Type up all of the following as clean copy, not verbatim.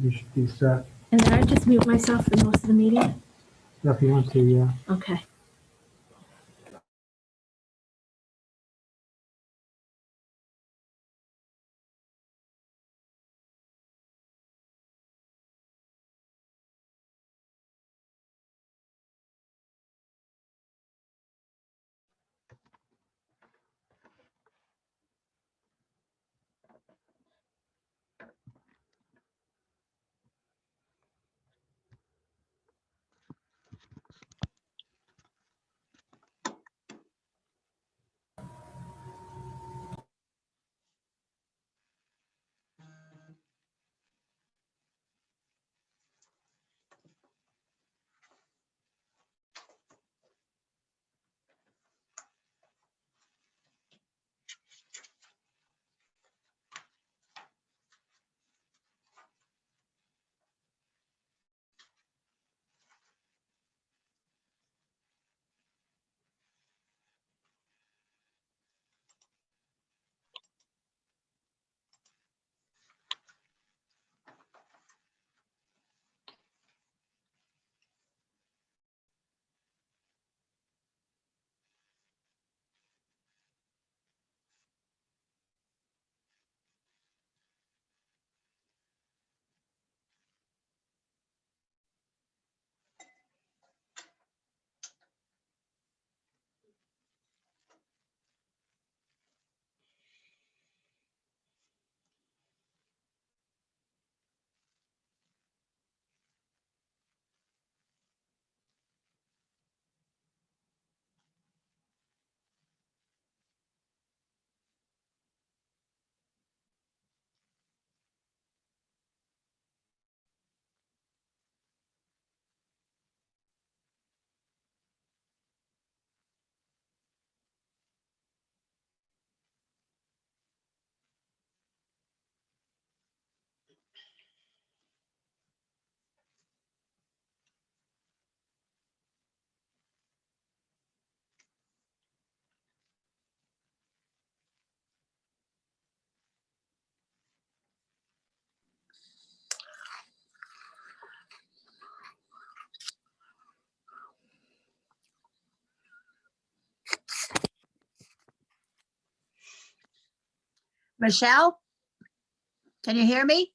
You should be set. And then I just mute myself for most of the meeting? If you want to, yeah. Okay. Michelle, can you hear me?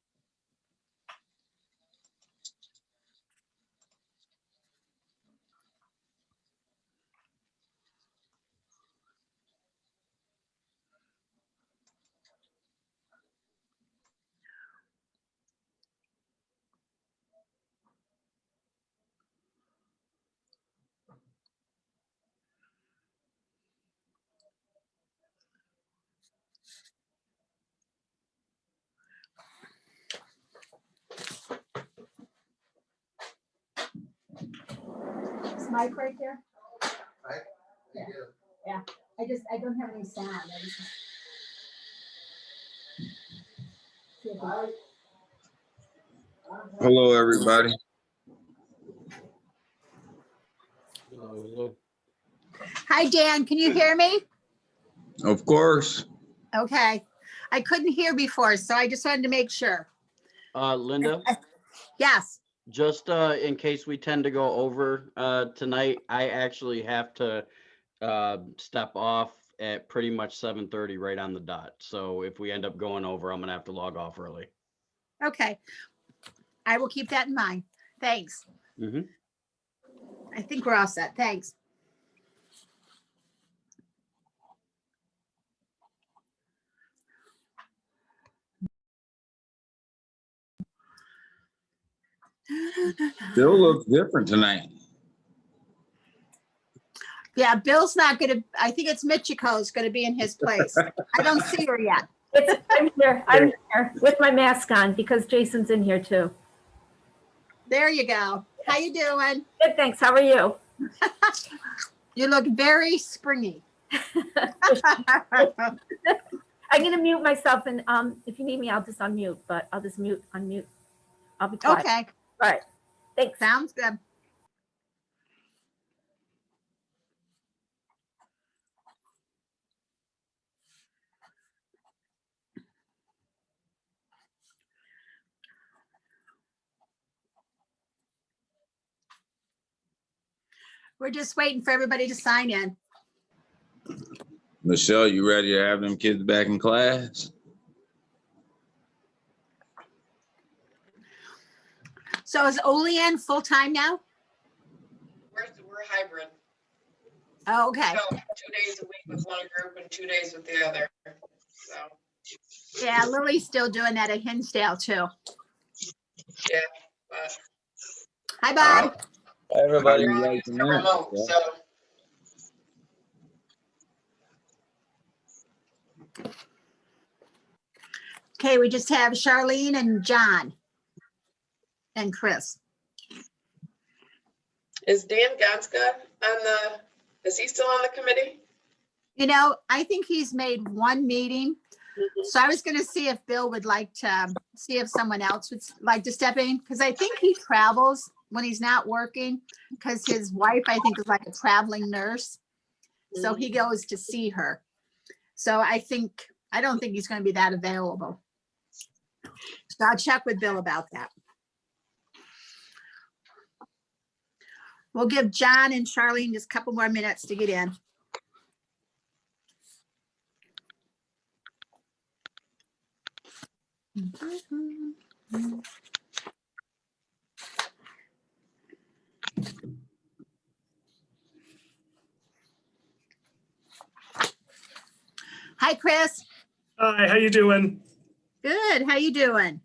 Is mic right there? Yeah. I don't have any sound. Hello, everybody. Hi, Dan. Can you hear me? Of course. Okay. I couldn't hear before, so I just wanted to make sure. Linda, Yes. just in case we tend to go over tonight, I actually have to step off at pretty much 7:30 right on the dot. So if we end up going over, I'm gonna have to log off early. Okay. I will keep that in mind. Thanks. Mm-hmm. I think we're all set. Thanks. Bill looks different tonight. Yeah, Bill's not gonna, I think it's Michiko's gonna be in his place. I don't see her yet. I'm here. I'm here with my mask on because Jason's in here too. There you go. How you doing? Good, thanks. How are you? You look very springy. I'm gonna mute myself, and if you need me, I'll just unmute. But I'll just unmute. I'll be quiet. Okay, All right. Thanks. sounds good. We're just waiting for everybody to sign in. Michelle, you ready to have them kids back in class? So is Olean full-time now? We're hybrid. Oh, okay. So 2 days a week with one group and 2 days with the other. So, Yeah, Lily's still doing that at Hinsdale too. yeah, but Hi, Bob. Hi, everybody. we're all used to remote, so. Okay, we just have Charlene and John and Chris. Is Dan Gonska is he still on the committee? You know, I think he's made one meeting. So I was going to see if Bill would like to see if someone else would like to step in, because I think he travels when he's not working, because his wife, I think, is like a traveling nurse. So he goes to see her. So I don't think he's going to be that available. So I'll check with Bill about that. We'll give John and Charlene just a couple more minutes to get in. Hi, Chris. Hi, how you doing? Good. How you doing?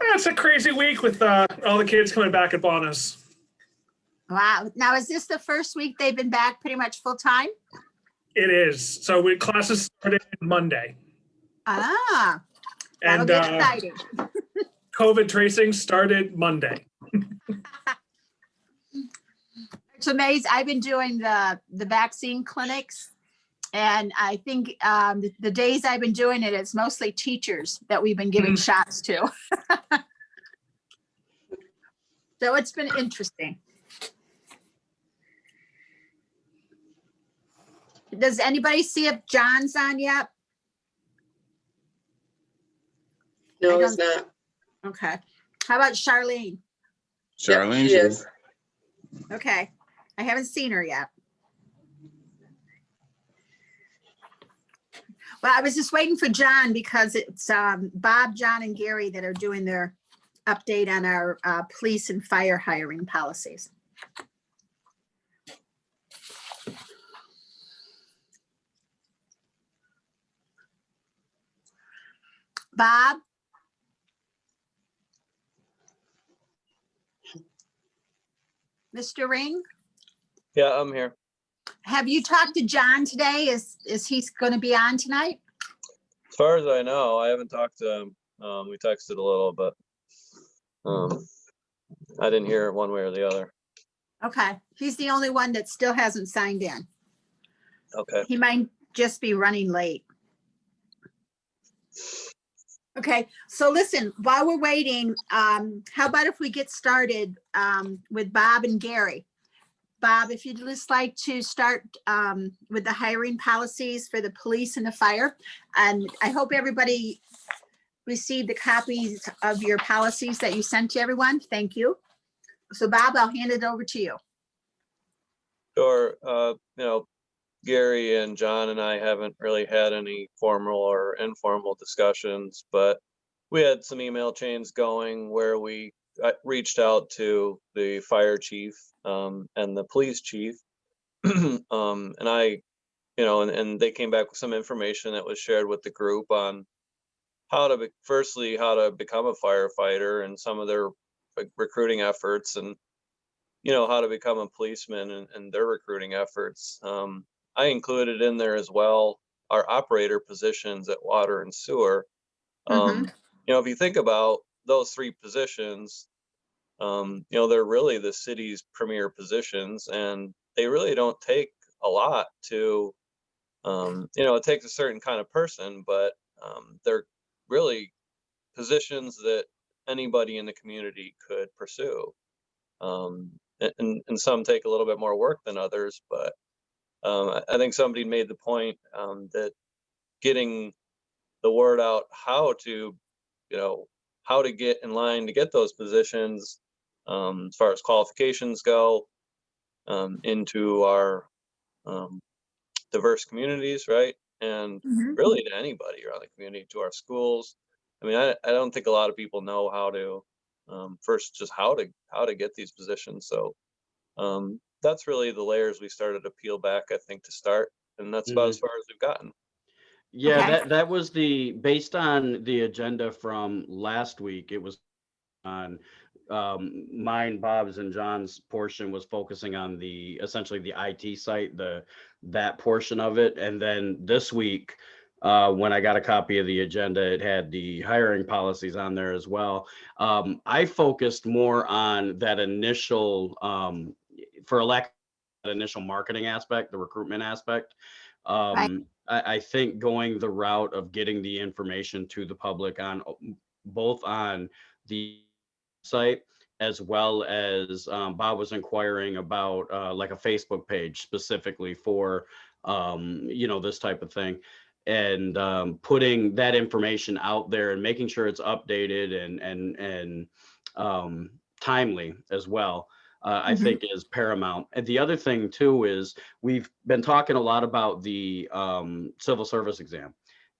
It's a crazy week with all the kids coming back at Bonus. Wow. Now, is this the first week they've been back pretty much full time? It is. So classes started Monday. Ah, that'll And be exciting. COVID tracing started Monday. It's amazing. I've been doing the vaccine clinics, and I think the days I've been doing it, it's mostly teachers that we've been giving shots to. So it's been interesting. Does anybody see if John's on yet? No, I he's not. Okay. How about Charlene? Charlene, Yep, she is. Okay. I haven't seen her yet. Well, I was just waiting for John because it's Bob, John, and Gary that are doing their update on our police and fire hiring policies. Bob? Mr. Ring? Yeah, I'm here. Have you talked to John today? Is he going to be on tonight? As far as I know, I haven't talked to him. We texted a little, but I didn't hear it one way or the other. Okay. He's the only one that still hasn't signed in. Okay. He might just be running late. Okay, so listen, while we're waiting, how about if we get started with Bob and Gary? Bob, if you'd just like to start with the hiring policies for the police and the fire. And I hope everybody received the copies of your policies that you sent to everyone. Thank you. So Bob, I'll hand it over to you. Sure. Gary and John and I haven't really had any formal or informal discussions, but we had some email chains going where we reached out to the fire chief and the police chief. And they came back with some information that was shared with the group on how to become a firefighter and some of their recruiting efforts, and how to become a policeman and their recruiting efforts. I included in there as well our operator positions at water and sewer. If you think about those three positions, they're really the city's premier positions, and they really don't take a lot to, it takes a certain kind of person, but they're really positions that anybody in the community could pursue. And some take a little bit more work than others, but I think somebody made the point that getting the word out how to get in line to get those positions, as far as qualifications go, into our diverse communities, right? And Mhm. really to anybody around the community, to our schools. I mean, I don't think a lot of people know how to first just how to get these positions. So that's really the layers we started to peel back, I think, to start, and that's about as far as we've gotten. Yeah, Okay. that was based on the agenda from last week. It was on mine, Bob's, and John's portion was focusing on essentially the IT site, that portion of it. And then this week, when I got a copy of the agenda, it had the hiring policies on there as well. I focused more on that initial, for a lack of that initial marketing aspect, the recruitment aspect. Right. I think going the route of getting the information to the public on both on the site, as well as Bob was inquiring about like a Facebook page specifically for this type of thing, and putting that information out there and making sure it's updated and timely as well. I Mhm. think is paramount. And the other thing too is we've been talking a lot about the civil service exam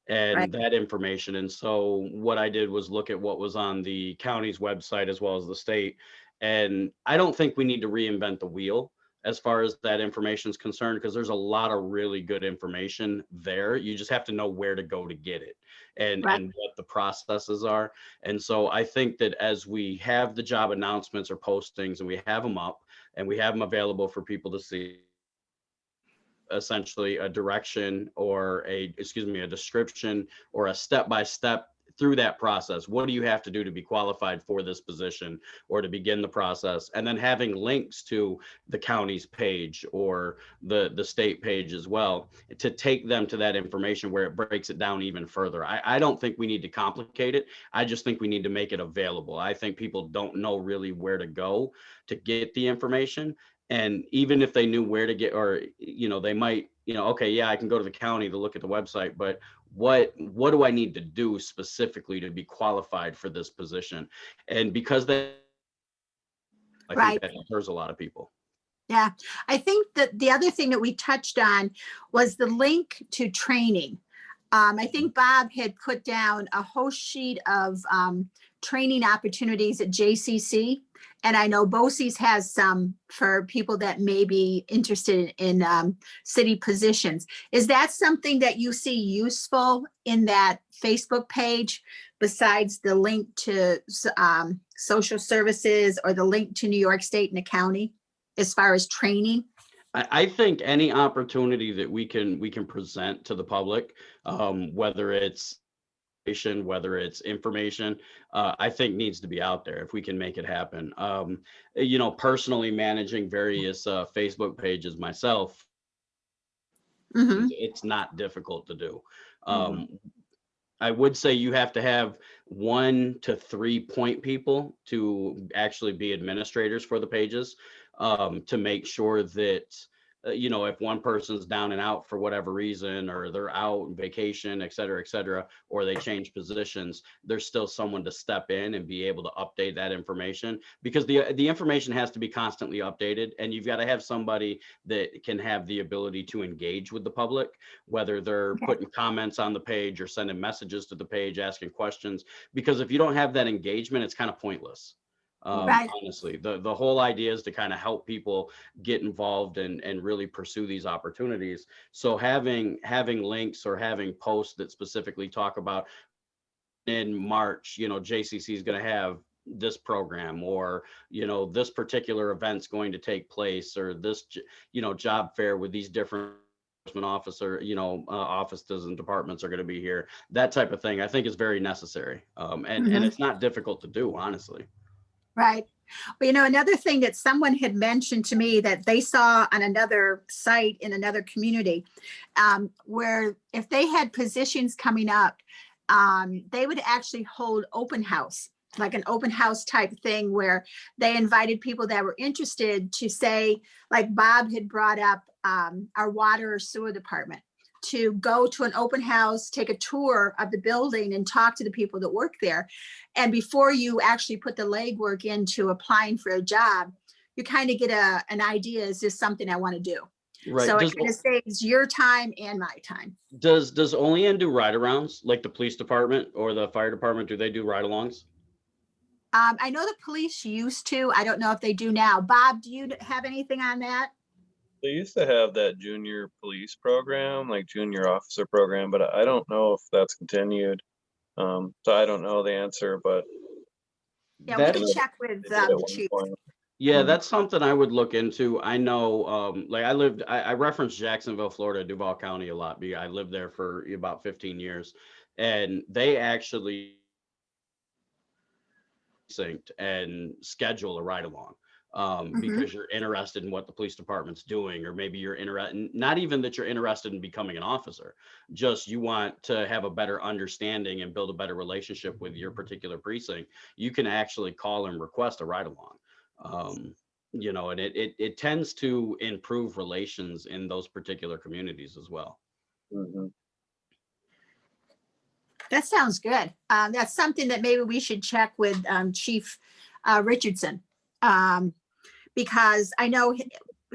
Right. and that information. And so what I did was look at what was on the county's website as well as the state. And I don't think we need to reinvent the wheel as far as that information is concerned, because there's a lot of really good information there. You just have to know where to go to get it Right. and what the processes are. And so I think that as we have the job announcements or postings and we have them up and we have them available for people to see, essentially a direction or a description or a step-by-step through that process. What do you have to do to be qualified for this position or to begin the process? And then having links to the county's page or the state page as well to take them to that information where it breaks it down even further. I don't think we need to complicate it. I just think we need to make it available. I think people don't know really where to go to get the information. And even if they knew where to get, or, they might, okay, yeah, I can go to the county to look at the website, but what do I need to do specifically to be qualified for this position? And because I Right. think that deters a lot of people. Yeah. I think that the other thing that we touched on was the link to training. I think Bob had put down a whole sheet of training opportunities at JCC. And I know BOCES has some for people that may be interested in city positions. Is that something that you see useful in that Facebook page besides the link to social services or the link to New York State and the county as far as training? I think any opportunity that we can present to the public, whether it's information, I think needs to be out there if we can make it happen. Personally managing various Facebook pages myself, Mhm. it's not difficult to do. Mhm. I would say you have to have 1 to 3 point people to actually be administrators for the pages, to make sure that, if one person's down and out for whatever reason, or they're out on vacation, et cetera, or they change positions, there's still someone to step in and be able to update that information, because the information has to be constantly updated, and you've got to have somebody that can have the ability to engage with the public, whether they're putting comments on the page or sending messages to the page, asking questions, because if you don't have that engagement, it's kind of pointless. Right. Honestly, the whole idea is to kind of help people get involved and really pursue these opportunities. So having links or having posts that specifically talk about in March, JCC is going to have this program, or this particular event's going to take place, or this job fair with these different officer, offices and departments are going to be here. That type of thing, I think, is very necessary, and Mhm. it's not difficult to do, honestly. Right. Well, another thing that someone had mentioned to me that they saw on another site in another community, where if they had positions coming up, they would actually hold open house, like an open house type thing where they invited people that were interested to say, like Bob had brought up our water or sewer department, to go to an open house, take a tour of the building and talk to the people that work there. And before you actually put the legwork into applying for a job, you kind of get an idea, is this something I want to do? Right. So Does, it kind of saves your time and my time. does Olean do ride-arounds, like the police department or the fire department? Do they do ride-alongs? I know the police used to. I don't know if they do now. Bob, do you have anything on that? They used to have that junior police program, like junior officer program, but I don't know if that's continued. So I don't know the answer, but Yeah, we That, can check with they did at the one chief. point. yeah, Mhm. that's something I would look into. I know, like I referenced Jacksonville, Florida, Duval County a lot because I lived there for about 15 years, and they actually synced and schedule a ride along. Mhm. Because you're interested in what the police department's doing, or maybe you're interested, not even that you're interested in becoming an officer, just you want to have a better understanding and build a better relationship with your particular precinct. You can actually call and request a ride along. And it tends to improve relations in those particular communities as well. Mhm. That sounds good. That's something that maybe we should check with Chief Richardson. Because I know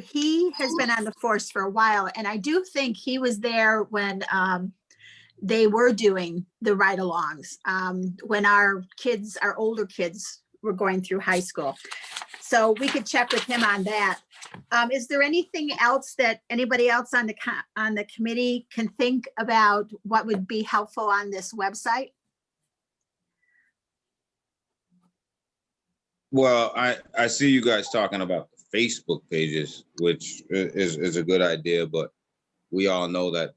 he has been on the force for a while, and I do think he was there when they were doing the ride-alongs, when our older kids were going through high school. So we could check with him on that. Is there anything else that anybody else on the committee can think about what would be helpful on this website? Well, I see you guys talking about the Facebook pages, which is a good idea, but we all know that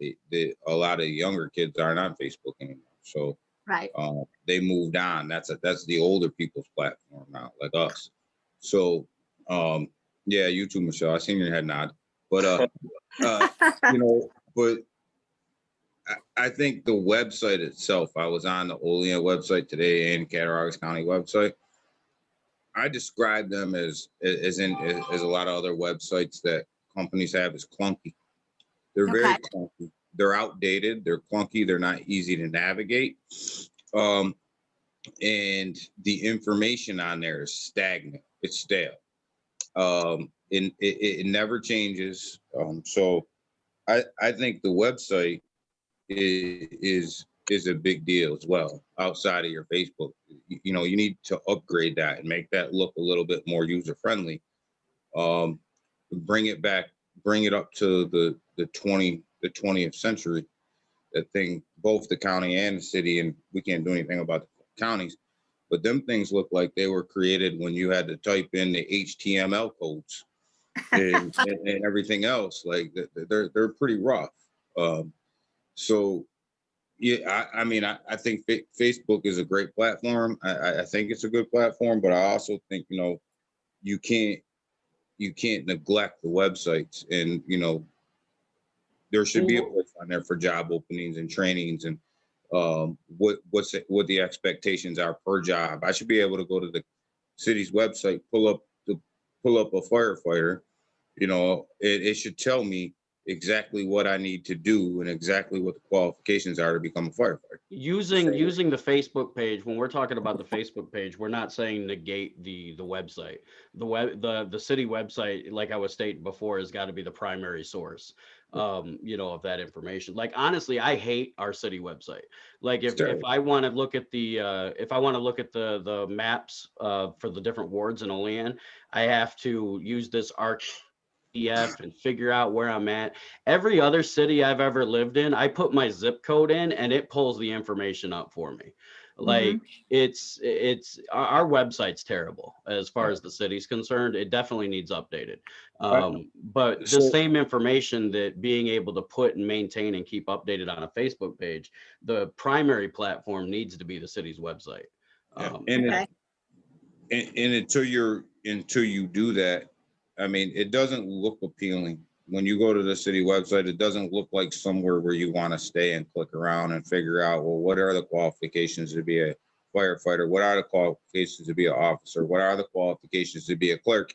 a lot of younger kids aren't on Facebook anymore. So Right. they moved on. That's the older people's platform now, like us. So yeah, you too, Michelle. I seen your head nod. But but I think the website itself, I was on the Olean website today and Cattaraugus County website. I describe them as a lot of other websites that companies have as clunky. They're very Okay. clunky. They're outdated. They're clunky. They're not easy to navigate. And the information on there is stagnant. It's stale. And it never changes. So I think the website is a big deal as well outside of your Facebook. You need to upgrade that and make that look a little bit more user friendly. Bring it up to the 20th century. That thing, both the county and the city, and we can't do anything about the counties, but them things look like they were created when you had to type in the HTML codes and everything else. Like they're pretty rough. So yeah, I mean, I think Facebook is a great platform. I think it's a good platform, but I also think, you can't neglect the websites, and, there should be a place on there for job openings and trainings and what the expectations are per job. I should be able to go to the city's website, pull up a firefighter. It should tell me exactly what I need to do and exactly what the qualifications are to become a firefighter. Using the Facebook page, when we're talking about the Facebook page, we're not saying negate the website. The city website, like I was stating before, has got to be the primary source of that information. Like, honestly, I hate our city website. Like, if I want to look at the maps for the different wards in Olean, I have to use this PDF and figure out where I'm at. Every other city I've ever lived in, I put my zip code in and it pulls the information up for me. Like, it's our website's terrible as far as the city's concerned. It definitely needs updated. But the same information that being able to put and maintain and keep updated on a Facebook page, the primary platform needs to be the city's website. Okay. And until you do that, I mean, it doesn't look appealing. When you go to the city website, it doesn't look like somewhere where you want to stay and click around and figure out, well, what are the qualifications to be a firefighter? What are the qualifications to be an officer? What are the qualifications to be a clerk?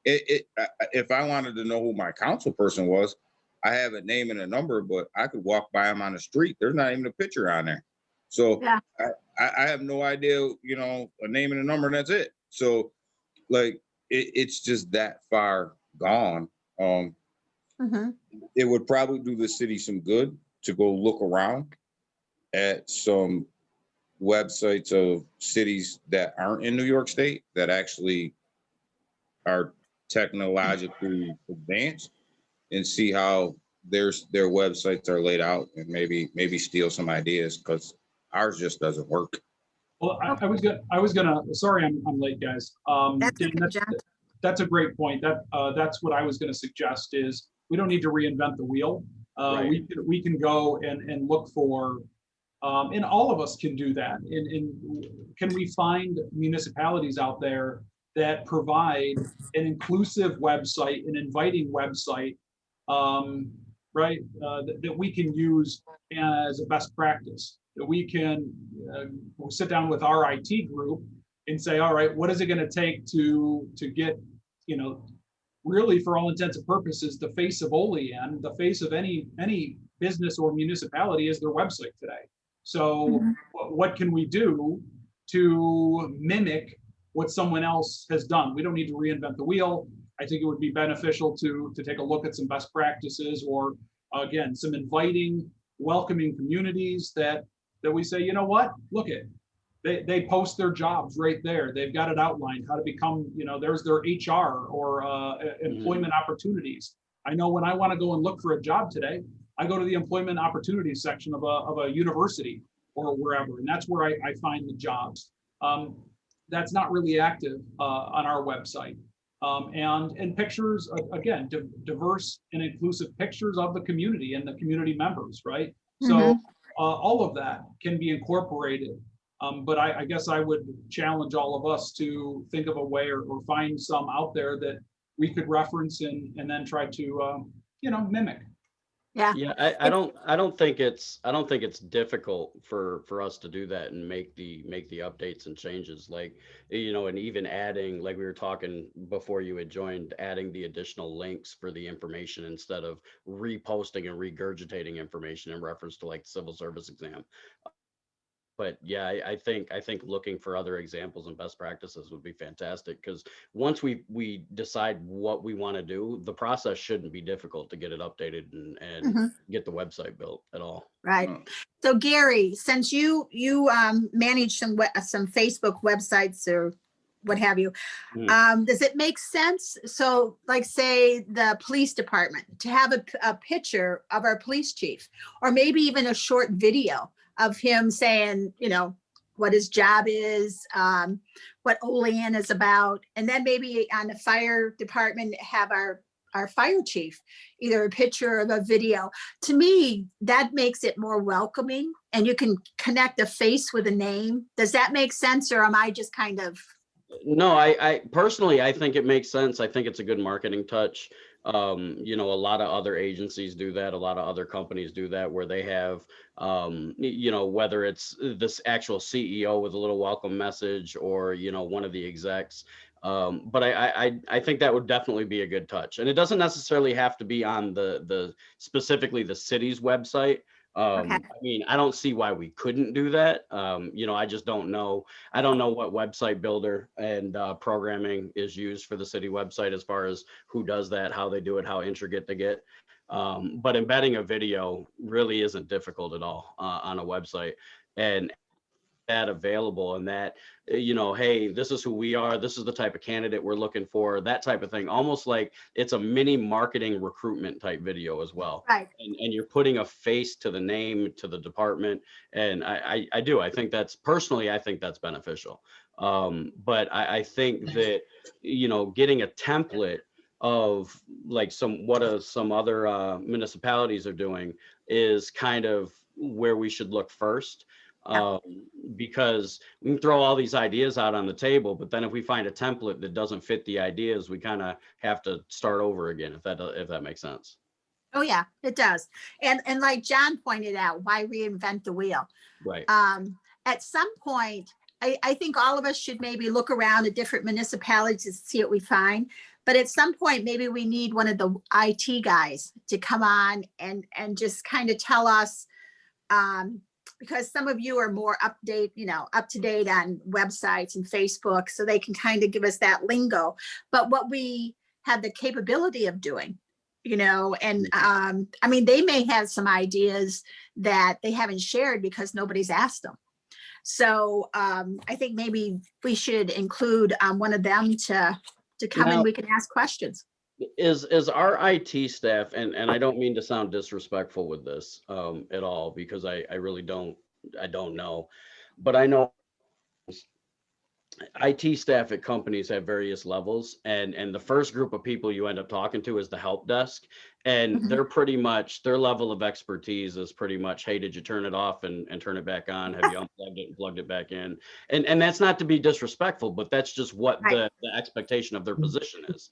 If I wanted to know who my council person was, I have a name and a number, but I could walk by them on the street. There's not even a picture on there. So Yeah. I have no idea, a name and a number, and that's it. So, like, it's just that far gone. Mhm. It would probably do the city some good to go look around at some websites of cities that aren't in New York State that actually are technologically advanced and see how their websites are laid out and maybe steal some ideas because ours just doesn't work. Well, I was gonna, sorry, I'm late, guys. That's Dan, okay, John. that's a great point. That's what I was gonna suggest is we don't need to reinvent the wheel. Right. We can go and look for, and all of us can do that. Can we find municipalities out there that provide an inclusive website, an inviting website, right, that we can use as a best practice, that we can sit down with our IT group and say, all right, what is it going to take to get, you know, really for all intents and purposes, the face of Olean, the face of any business or municipality is their website today. So what can we do to mimic what someone else has done? We don't need to reinvent the wheel. I think it would be beneficial to take a look at some best practices, or again, some inviting, welcoming communities that we say, you know what, look at, they post their jobs right there. They've got it outlined how to become, you know, there's their HR or employment opportunities. I know when I want to go and look for a job today, I go to the employment opportunities section of a university or wherever, and that's where I find the jobs. That's not really active on our website. And pictures, again, diverse and inclusive pictures of the community and the community members, right? So all of that can be incorporated. But I guess I would challenge all of us to think of a way or find some out there that we could reference and then try to, you know, mimic. Yeah. Yeah, I don't think it's difficult for us to do that and make the updates and changes, like, you know, and even adding, like we were talking before you had joined, adding the additional links for the information instead of reposting and regurgitating information in reference to like the civil service exam. But yeah, I think looking for other examples and best practices would be fantastic, because once we decide what we want to do, the process shouldn't be difficult to get it updated and get the website built at all. Right. So Gary, since you manage some Facebook websites or what have you, does it make sense? So like say the police department to have a picture of our police chief, or maybe even a short video of him saying, you know, what his job is, what Olean is about. And then maybe on the fire department, have our fire chief, either a picture or a video. To me, that makes it more welcoming, and you can connect a face with a name. Does that make sense? Or am I just kind of? No, I personally, I think it makes sense. I think it's a good marketing touch. You know, a lot of other agencies do that. A lot of other companies do that, where they have, you know, whether it's this actual CEO with a little welcome message, or, you know, one of the execs. But I think that would definitely be a good touch, and it doesn't necessarily have to be on the specifically the city's website. I mean, I don't see why we couldn't do that. You know, I just don't know. I don't know what website builder and programming is used for the city website, as far as who does that, how they do it, how intricate they get. But embedding a video really isn't difficult at all on a website, and that available, and that, you know, hey, this is who we are, this is the type of candidate we're looking for, that type of thing, almost like it's a mini marketing recruitment type video as well. Right. And you're putting a face to the name, to the department, and I think that's, personally, I think that's beneficial. But I think that, you know, getting a template of like some other municipalities are doing is kind of where we should look first. Because we can throw all these ideas out on the table, but then if we find a template that doesn't fit the ideas, we kind of have to start over again, if that makes sense. Oh yeah, it does. And like John pointed out, why reinvent the wheel? Right. At some point, I think all of us should maybe look around at different municipalities to see what we find. But at some point, maybe we need one of the IT guys to come on and just kind of tell us, because some of you are more up to date on websites and Facebook, so they can kind of give us that lingo. But what we have the capability of doing, and I mean, they may have some ideas that they haven't shared because nobody's asked them. So I think maybe we should include one of them to come Now- and we can ask questions. Is our IT staff, and I don't mean to sound disrespectful with this at all, because I really don't know, but I know IT staff at companies have various levels, and the first group of people you end up talking to is the help desk, and Mhm. they're pretty much, their level of expertise is pretty much, hey, did you turn it off and turn it back on? Have you unplugged it and plugged it back in? And that's not to be disrespectful, but that's just what Right. the expectation of their position is.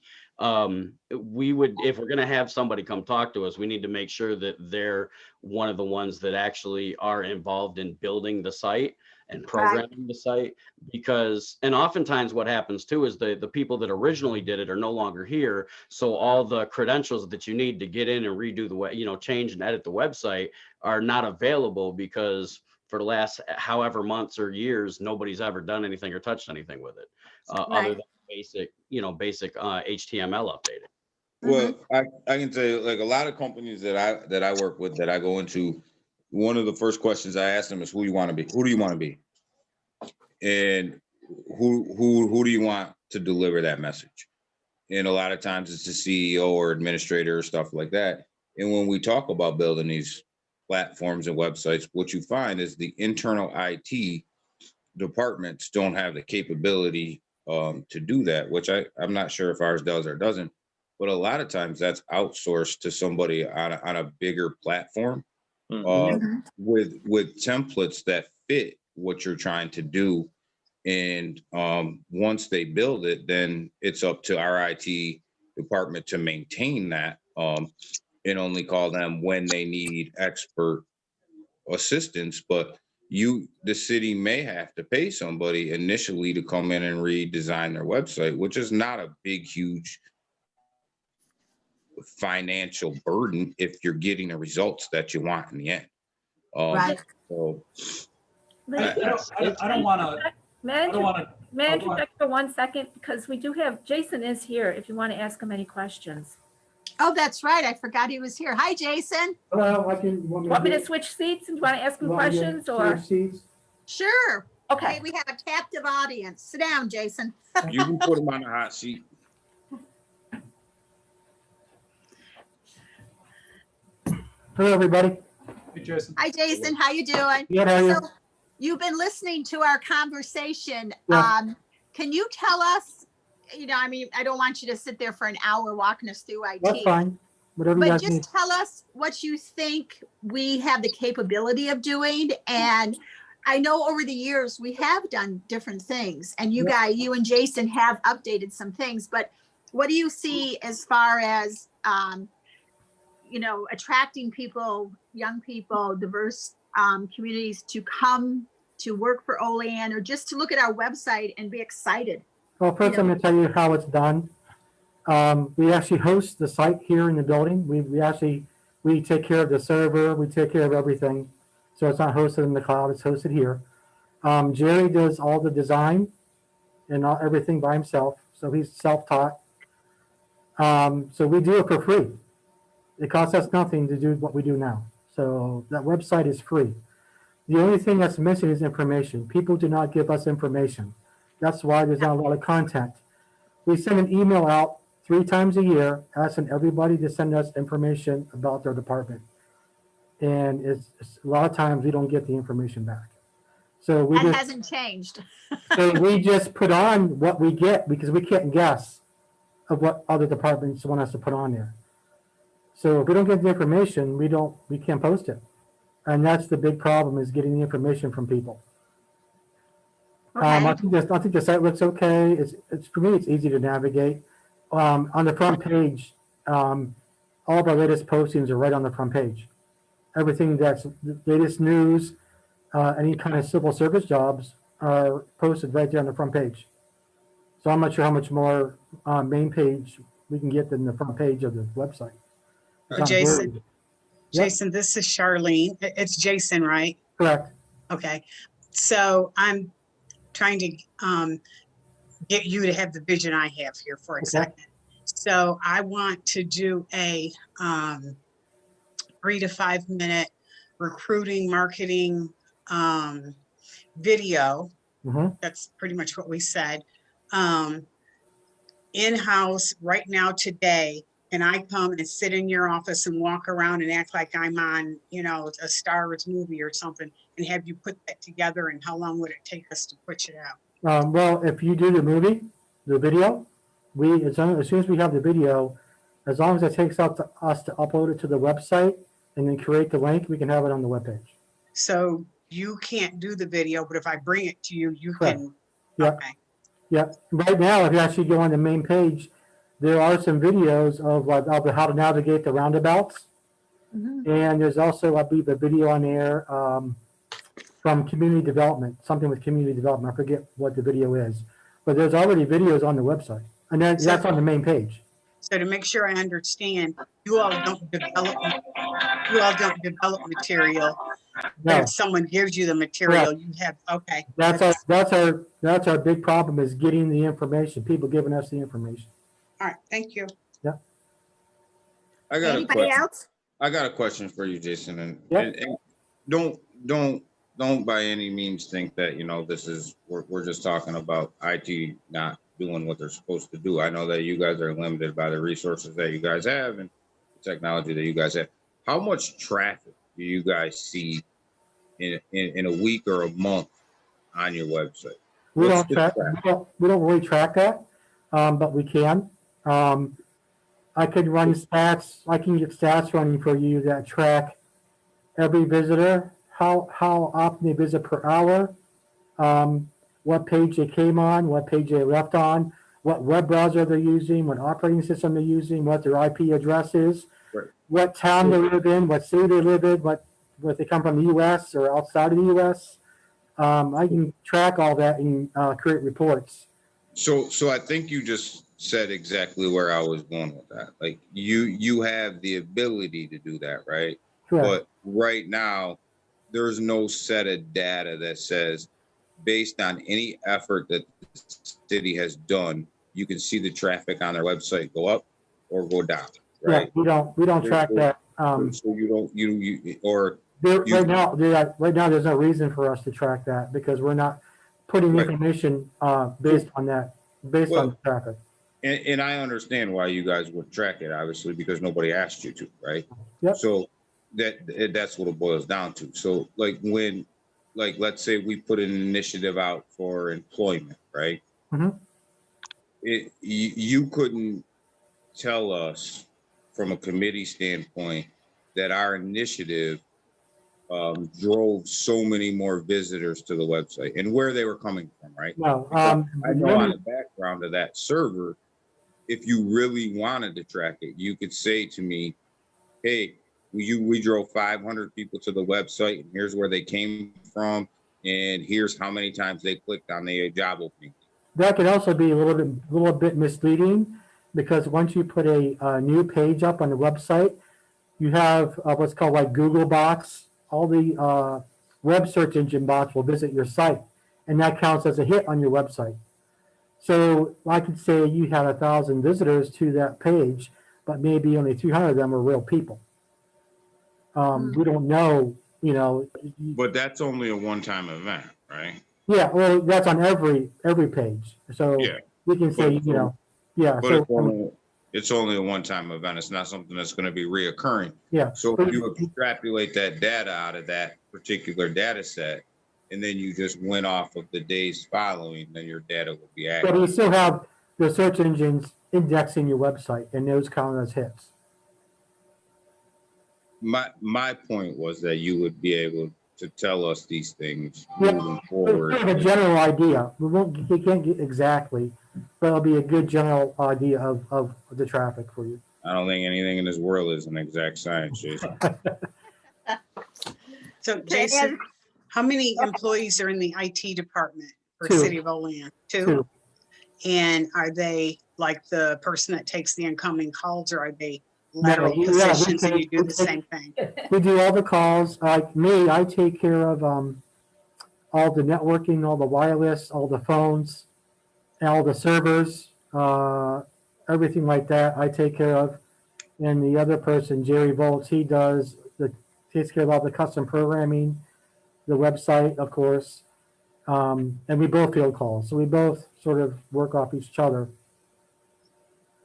We would, if we're gonna have somebody come talk to us, we need to make sure that they're one of the ones that actually are involved in building the site and programming the site, because, and oftentimes what happens too is the people that originally did it are no longer here. So all the credentials that you need to get in and redo the change and edit the website are not available, because for the last however months or years, nobody's ever done anything or touched anything with it, other than basic HTML updating. Well, I can tell you, like, a lot of companies that I work with, that I go into, one of the first questions I ask them is, who do you want to be? Who do you want to be? And who do you want to deliver that message? And a lot of times it's the CEO or administrator or stuff like that. And when we talk about building these platforms and websites, what you find is the internal IT departments don't have the capability to do that, which I'm not sure if ours does or doesn't. But a lot of times that's outsourced to somebody on a bigger platform, with templates that fit what you're trying to do. And once they build it, then it's up to our IT department to maintain that, and only call them when they need expert assistance. But the city may have to pay somebody initially to come in and redesign their website, which is not a big, huge financial burden if you're getting the results that you want in the end. Right. So I don't want to. May I I don't want to. may I oh, go ahead. interject for 1 second? Because we do have, Jason is here if you want to ask him any questions. Oh, that's right. I forgot he was here. Hi, Jason. Hello, Want me to switch seats and do you want to ask him questions or? Seats? Sure. Okay. Hey, we have a captive audience. Sit down, Jason. you can put them on the hot seat. Hello, everybody. Hey, Jason. Hi, Jason. How you doing? Good, how are you? So you've been listening to our conversation. Yeah. Can you tell us, I mean, I don't want you to sit there for an hour walking us through IT. That's fine. Whatever you But guys just need. tell us what you think we have the capability of doing. And I know over the years we have done different things, and you and Jason have updated some things, but what do you see as far as, attracting people, young people, diverse communities to come to work for Olean, or just to look at our website and be excited? Well, first I'm going to tell you how it's done. We actually host the site here in the building. We take care of the server. We take care of everything. So it's not hosted in the cloud. It's hosted here. Jerry does all the design and everything by himself. So he's self-taught. So we do it for free. It costs us nothing to do what we do now. So that website is free. The only thing that's missing is information. People do not give us information. That's why there's not a lot of content. We send an email out 3 times a year asking everybody to send us information about their department. And it's a lot of times we don't get the information back. So That hasn't changed. so we just put on what we get because we can't guess of what other departments want us to put on there. So if we don't get the information, we can't post it. And that's the big problem, is getting the information from people. Okay. I think the site looks okay. It's for me, it's easy to navigate. On the front page, all of our latest postings are right on the front page. Everything that's the latest news, any kind of civil service jobs are posted right there on the front page. So I'm not sure how much more main page we can get than the front page of the website. It's not Jason, very- Yep. Jason, this is Charlene. It's Jason, right? Correct. Okay, so I'm trying to get you to have the vision I have here for a Okay. second. So I want to do a 3 to 5 minute recruiting, marketing video. Mhm. That's pretty much what we said. In-house right now today, and I come and sit in your office and walk around and act like I'm on, a Star Wars movie or something, and have you put that together, and how long would it take us to push it out? Well, if you do the video, as soon as we have the video, as long as it takes out to us to upload it to the website and then create the link, we can have it on the webpage. So you can't do the video, but if I bring it to you, you Correct. can. Yeah. Okay. Yeah. Right now, if you actually go on the main page, there are some videos of how to navigate the roundabouts. Mhm. And there's also, I believe, a video on there from community development, something with community development. I forget what the video is, but there's already videos on the website, and that's on the main page. So to make sure I understand, you all don't develop material. But No, if someone gives you the material, you have, okay. that's our big problem is getting the information. People giving us the information. All right, thank you. I got a Anybody question. else? I got a question for you, Jason, and, Yep. and don't by any means think that, this is, we're just talking about IT not doing what they're supposed to do. I know that you guys are limited by the resources that you guys have and the technology that you guys have. How much traffic do you guys see in a week or a month on your website? We What's don't the track. traffic? We don't really track that, but we can. I could run stats. I can get stats running for you that track every visitor, how often they visit per hour, what page they came on, what page they left on, what web browser they're using, what operating system they're using, what their IP address is, Right. what town they live in, what city they live in, what they come from the U.S. or outside of the U.S. I can track all that and create reports. So I think you just said exactly where I was going with that. Like you have the ability to do that, right? Correct. But right now, there's no set of data that says, based on any effort that the city has done, you can see the traffic on their website go up or go down, right? Yeah, we don't track that. So you don't or Right now, there's no reason for us to track that because we're not putting Right. information based on that, on the traffic. and I understand why you guys would track it, obviously, because nobody asked you to, right? Yep. So that's what it boils down to. So let's say we put an initiative out for employment, right? Mhm. You couldn't tell us from a committee standpoint that our initiative drove so many more visitors to the website and where they were coming from, right? No, I know on the background of that server, if you really wanted to track it, you could say to me, hey, we drove 500 people to the website and here's where they came from and here's how many times they clicked on the job opening. that could also be a little bit misleading because once you put a new page up on the website, you have what's called like Google bots. All the web search engine bots will visit your site, and that counts as a hit on your website. So I could say you had 1,000 visitors to that page, but maybe only 200 of them are real people. We don't know, But that's only a one-time event, right? Yeah, well, that's on every page. So Yeah. we can say, yeah. But So it's only a one-time event. It's not something that's going to be reoccurring. yeah. So if you extrapolate that data out of that particular data set, and then you just went off of the days following, then your data will be But accurate. we still have the search engines indexing your website, and those count as hits. My point was that you would be able to tell us these things Yeah, moving it's forward. kind of a general idea. You can't get exactly, but it'll be a good general idea of the traffic for you. I don't think anything in this world is an exact science, Jason. So Jason, how many employees are in the IT department for Two. City of Olean? Two? And are they like the person that takes the incoming calls, or are they lateral yeah, we positions and you take- do we the take- same thing. We do all the calls. Like me, I take care of all the networking, all the wireless, all the phones, all the servers, everything like that. I take care of. And the other person, Jerry Volts, he takes care of all the custom programming, the website, of course. And we both field calls, so we both sort of work off each other.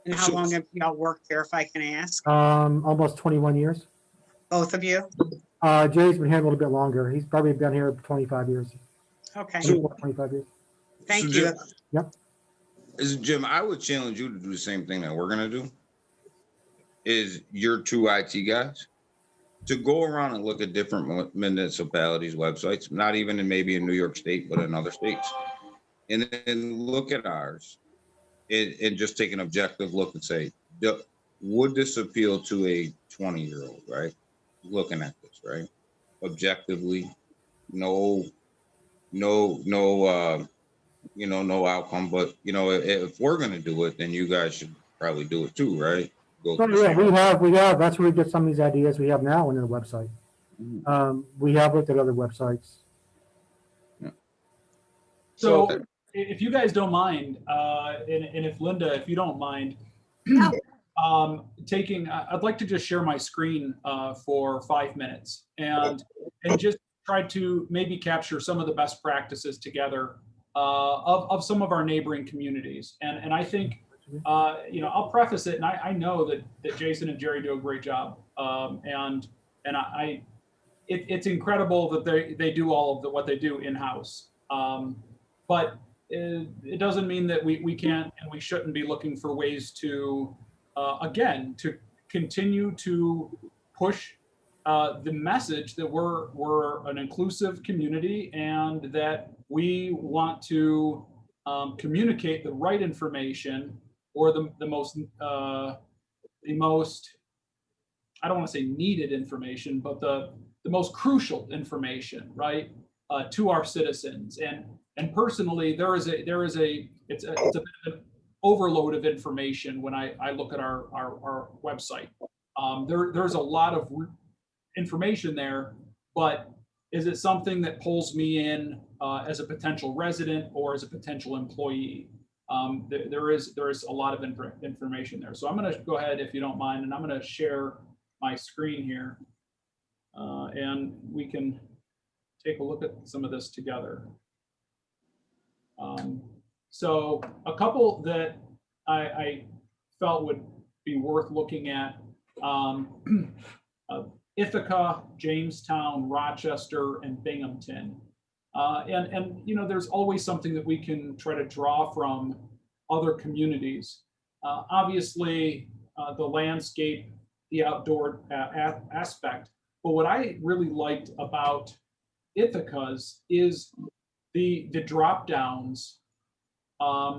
And how long have y'all worked there, if I can ask? Almost 21 years. Both of you? Jerry's been here a little bit longer. He's probably been here 25 years. Okay, 25 years. thank So you. Jim, I would challenge you to do the same thing that we're gonna do. Is your two IT guys to go around and look at different municipalities' websites, not even maybe in New York State, but in other states, and then look at ours and just take an objective look and say, would this appeal to a 20-year-old, right? Looking at this, right? Objectively, no, no outcome. But if we're gonna do it, then you guys should probably do it too, right? Go Oh, through the yeah, same- we have. That's where we get some of these ideas we have now on the website. We have looked at other websites. So if you guys don't mind, and if Linda, if you don't mind, No. I'd like to just share my screen for 5 minutes and just try to maybe capture some of the best practices together of some of our neighboring communities. And I think, I'll preface it, and I know that Jason and Jerry do a great job. It's incredible that they do all of what they do in-house. But it doesn't mean that we can't and we shouldn't be looking for ways to, again, to continue to push the message that we're an inclusive community and that we want to communicate the right information or the most, I don't want to say needed information, but the most crucial information, right, to our citizens. And personally, it's a bit of an overload of information when I look at our website. There's a lot of information there, but is it something that pulls me in as a potential resident or as a potential employee? There is a lot of information there. So I'm going to go ahead, if you don't mind, and I'm going to share my screen here, and we can take a look at some of this together. So a couple that I felt would be worth looking at, Ithaca, Jamestown, Rochester, and Binghamton. And there's always something that we can try to draw from other communities. Obviously, the landscape, the outdoor aspect. But what I really liked about Ithaca's is the drop downs,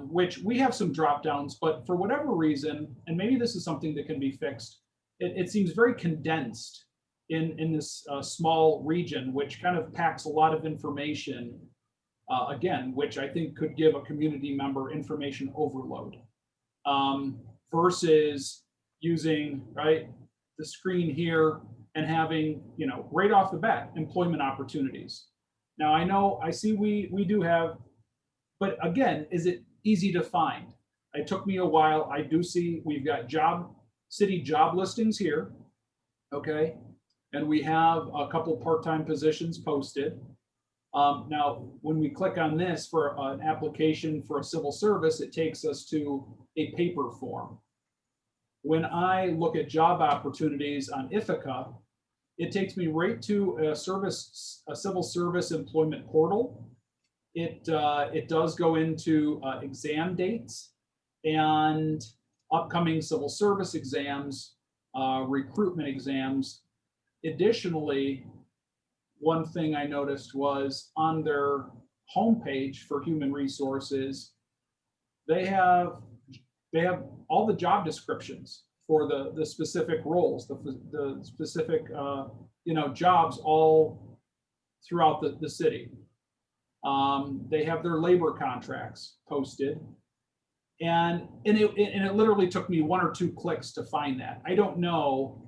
which we have some drop downs, but for whatever reason, and maybe this is something that can be fixed, it seems very condensed in this small region, which kind of packs a lot of information, again, which I think could give a community member information overload, versus using, right, the screen here and having, right off the bat, employment opportunities. Now, I see we do have, but again, is it easy to find? It took me a while. I do see we've got city job listings here, okay? And we have a couple part-time positions posted. Now, when we click on this for an application for a civil service, it takes us to a paper form. When I look at job opportunities on Ithaca, it takes me right to a civil service employment portal. It does go into exam dates and upcoming civil service exams, recruitment exams. Additionally, one thing I noticed was on their homepage for human resources, they have all the job descriptions for the specific roles, the specific jobs all throughout the city. They have their labor contracts posted, And it literally took me 1 or 2 clicks to find that. I don't know.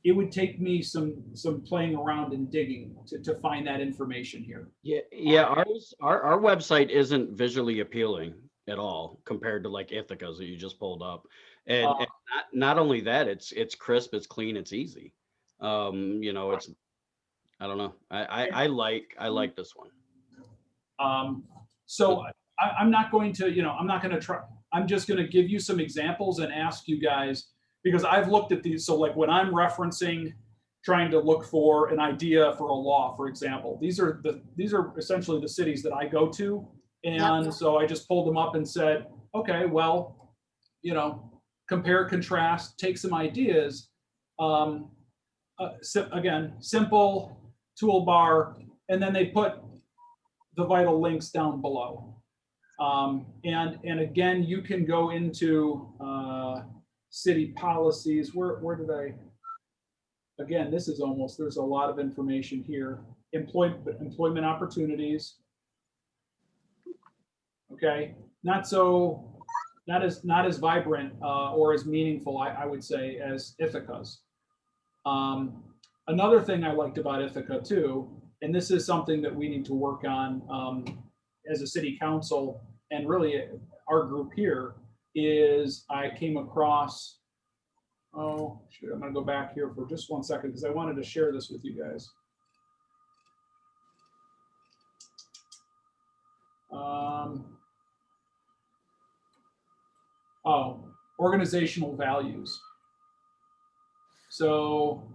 It would take me some playing around and digging to find that information here. Yeah, our website isn't visually appealing at all compared to like Ithaca's that you just pulled up. And not only that, it's crisp, it's clean, it's easy. You know, it's, I don't know. I like this one. So I'm not going to, I'm not going to try. I'm just going to give you some examples and ask you guys, because I've looked at these. So like when I'm referencing, trying to look for an idea for a law, for example, these are essentially the cities that I go to. And so I just pulled them up and said, okay, well, compare, contrast, take some ideas. Again, simple toolbar, and then they put the vital links down below. And again, you can go into city policies. Where did I? Again, this is almost, there's a lot of information here. Employment opportunities. Okay, not as vibrant or as meaningful, I would say, as Ithaca's. Another thing I liked about Ithaca too, and this is something that we need to work on as a city council, and really our group here, is I came across, oh, shoot, I'm gonna go back here for just 1 second because I wanted to share this with you guys. Organizational values. So,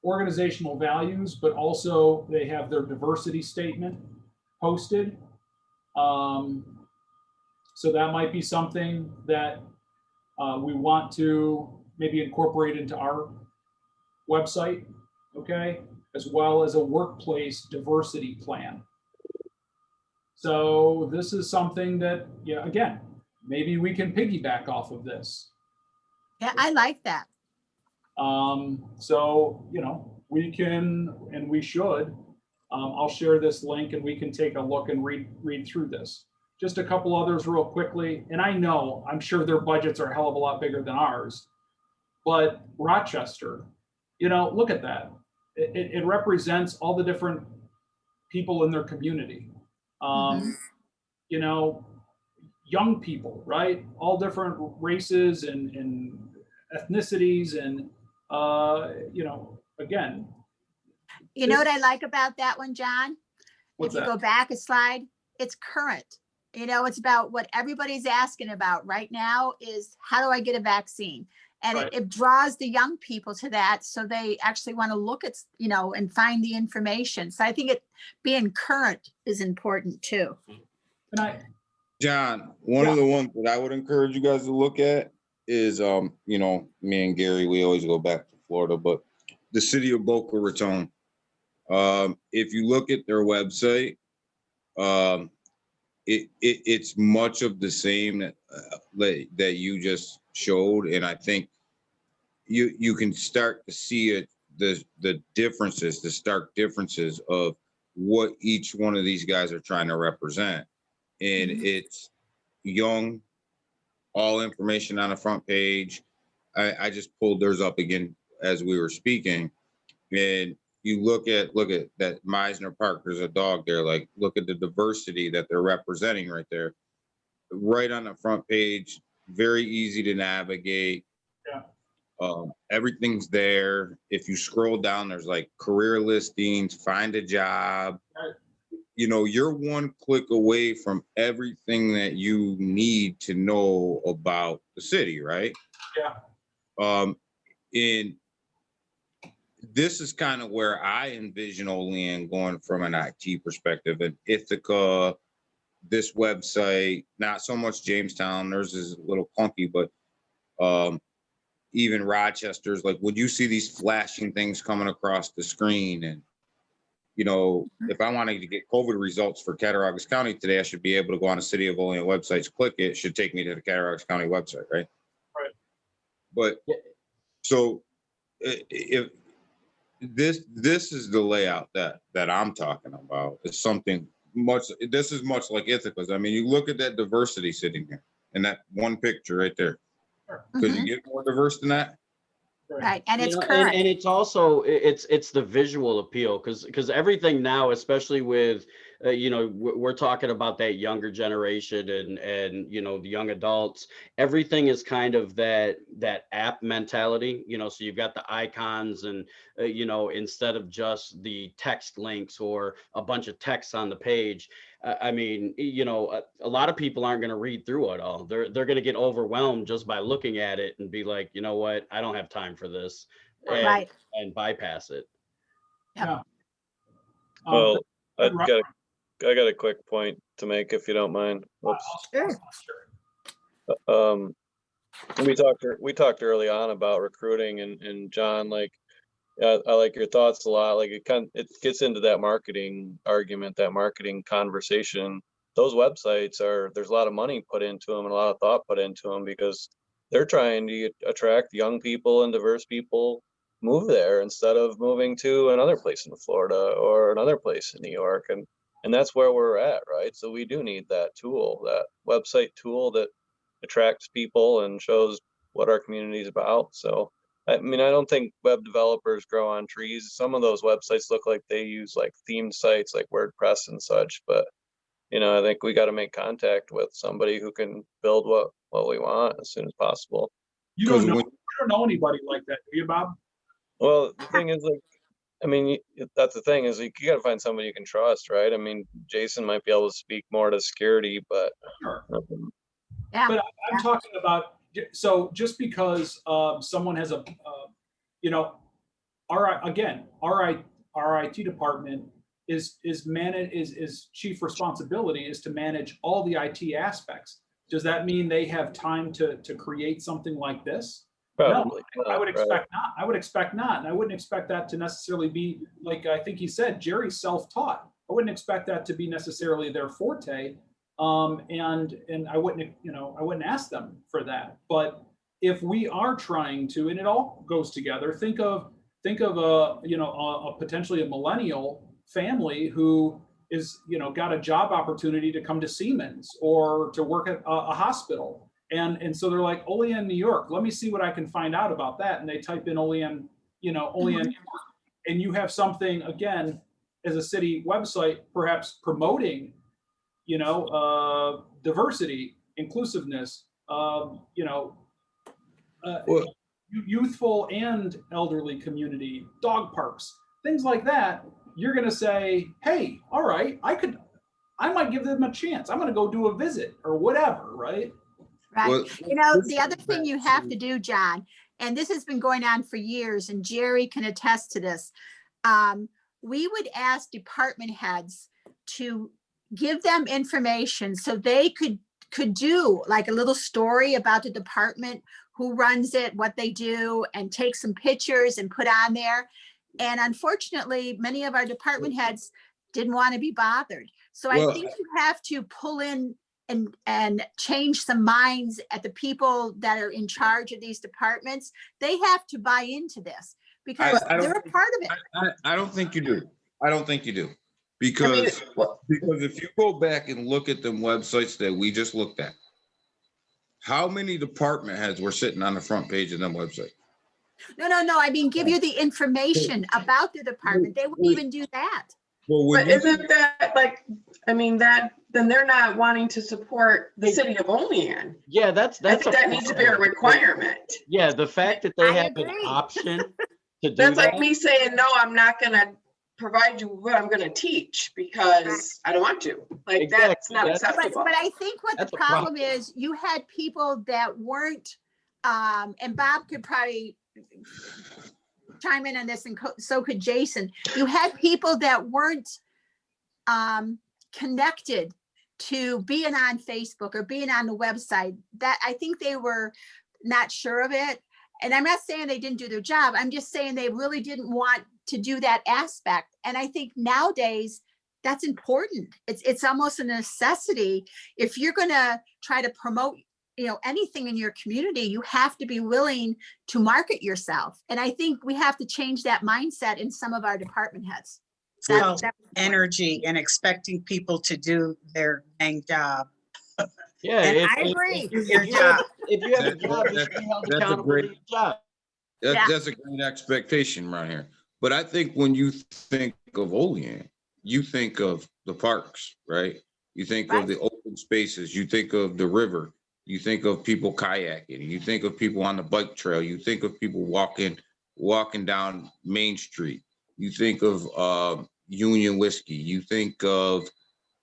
organizational values, but also they have their diversity statement posted. So that might be something that we want to maybe incorporate into our website, okay, as well as a workplace diversity plan. So this is something that, again, maybe we can piggyback off of this. Yeah, I like that. So, we can, and we should, I'll share this link and we can take a look and read through this. Just a couple others real quickly. And I'm sure their budgets are a hell of a lot bigger than ours, but Rochester, look at that. It represents all the different people in their community. Young people, right? All different races and ethnicities, and again. You know what I like about that one, John? What's if you that? go back a slide, it's current. It's about what everybody's asking about right now is, how do I get a vaccine? And Right. it draws the young people to that. So they actually want to look at, and find the information. So I think being current is important too. John, one of the ones that I would encourage you guys to look at is, me and Gary, we always go back to Florida, but the city of Boca Raton. If you look at their website, it's much of the same that you just showed, and I think you can start to see it, the differences, the stark differences of what each one of these guys are trying to represent. And it's young, all information on the front page. I just pulled theirs up again as we were speaking, and you look at that Meisner Park, there's a dog there. Like, look at the diversity that they're representing right there, right on the front page. Very easy to navigate. Yeah. Everything's there. If you scroll down, there's like career listings, find a job. Right. You're one click away from everything that you need to know about the city, right? Yeah. And this is kind of where I envision Olean going from an IT perspective. And Ithaca, this website, not so much Jamestown, theirs is a little clunky, but even Rochester's, like, would you see these flashing things coming across the screen? And if I wanted to get COVID results for Cattaraugus County today, I should be able to go on the City of Olean websites, click it, should take me to the Cattaraugus County website, right? Right. But so if this is the layout that I'm talking about, is something this is much like Ithaca's. I mean, you look at that diversity sitting there in that one picture right there. Could you get more diverse than that? Right, and it's You know, current. and it's also it's the visual appeal because everything now, especially with you know, we're talking about that younger generation and you know, the young adults, everything is kind of that app mentality, you know. So you've got the icons and you know, instead of just the text links or a bunch of text on the page. I mean, you know, a lot of people aren't going to read through it all. They're going to get overwhelmed just by looking at it and be like, you know what, I don't have time for this, Right. and bypass it. Yep. Yeah. Well, good I got a quick point to make if you don't mind. Whoops. Sure. We talked early on about recruiting and John, like, I like your thoughts a lot. Like it gets into that marketing argument, that marketing conversation. Those websites there's a lot of money put into them and a lot of thought put into them because they're trying to attract young people and diverse people move there instead of moving to another place in Florida or another place in New York. And that's where we're at, right? So we do need that tool, that website tool that attracts people and shows what our community is about. So I mean, I don't think web developers grow on trees. Some of those websites look like they use like themed sites like WordPress and such, but you know, I think we got to make contact with somebody who can build what we want as soon as possible. You don't know anybody like that, do you, Bob? Well, the thing is, like, I mean, that's the thing is, like, you got to find somebody you can trust, right? I mean, Jason might be able to speak more to security, but Sure. Yeah. But I'm talking about, so just because someone has you know, our IT department is chief responsibility is to manage all the IT aspects. Does that mean they have time to create something like this? probably No, I would not, right? expect not. I would expect not, and I wouldn't expect that to necessarily be like I think he said. Jerry's self-taught. I wouldn't expect that to be necessarily their forte. And I wouldn't, you know, I wouldn't ask them for that. But if we are trying to, and it all goes together, think of a, you know, a potentially a millennial family who is, you know, got a job opportunity to come to Siemens or to work at a hospital. And so they're like, Olean, New York, let me see what I can find out about that. And they type in Olean, you know, Olean, New York, and you have something, again, as a city website, perhaps promoting, you know, diversity, inclusiveness, you know, youthful and elderly community, dog parks, things like that. You're going to say, hey, all right, I might give them a chance. I'm going to go do a visit or whatever, right? Right. Well, You know, the other thing you have to do, John, and this has been going on for years, and Jerry can attest to this. We would ask department heads to give them information so they could do like a little story about the department, who runs it, what they do, and take some pictures and put on there. And unfortunately, many of our department heads didn't want to be bothered. So I think you have to pull in and change some minds at the people that are in charge of these departments. They have to buy into this because they're a part of it. I don't think you do. I don't think you do. Because if you go back and look at them websites that we just looked at, how many department heads were sitting on the front page of them website? No. I mean, give you the information about the department. They wouldn't even do that. Well, But isn't that like, I mean, then they're not wanting to support the city of Olean. Yeah, I think that needs to be a requirement. Yeah, the fact that they I have an agree. option to do That's that. like me saying, no, I'm not gonna provide you what I'm gonna teach because I don't want to. Like, Exactly. that's not That's- acceptable. But I think what That's the a problem. problem is, you had people that weren't, and Bob could probably chime in on this, and so could Jason. You had people that weren't connected to being on Facebook or being on the website. That I think they were not sure of it. And I'm not saying they didn't do their job. I'm just saying they really didn't want to do that aspect. And I think nowadays that's important. It's almost a necessity. If you're going to try to promote, you know, anything in your community, you have to be willing to market yourself. And I think we have to change that mindset in some of our department heads. Well, energy and expecting people to do their dang job. Yeah, And if, I if- agree. if Your you job. have, if you have a That- job, you that- should be held that's a accountable great- to your job. Yeah. That's a great expectation right here. But I think when you think of Olean, you think of the parks, right? You think of the open spaces, you think of the river, you think of people kayaking, you think of people on the bike trail, you think of people walking down Main Street, you think of Union Whiskey, you think of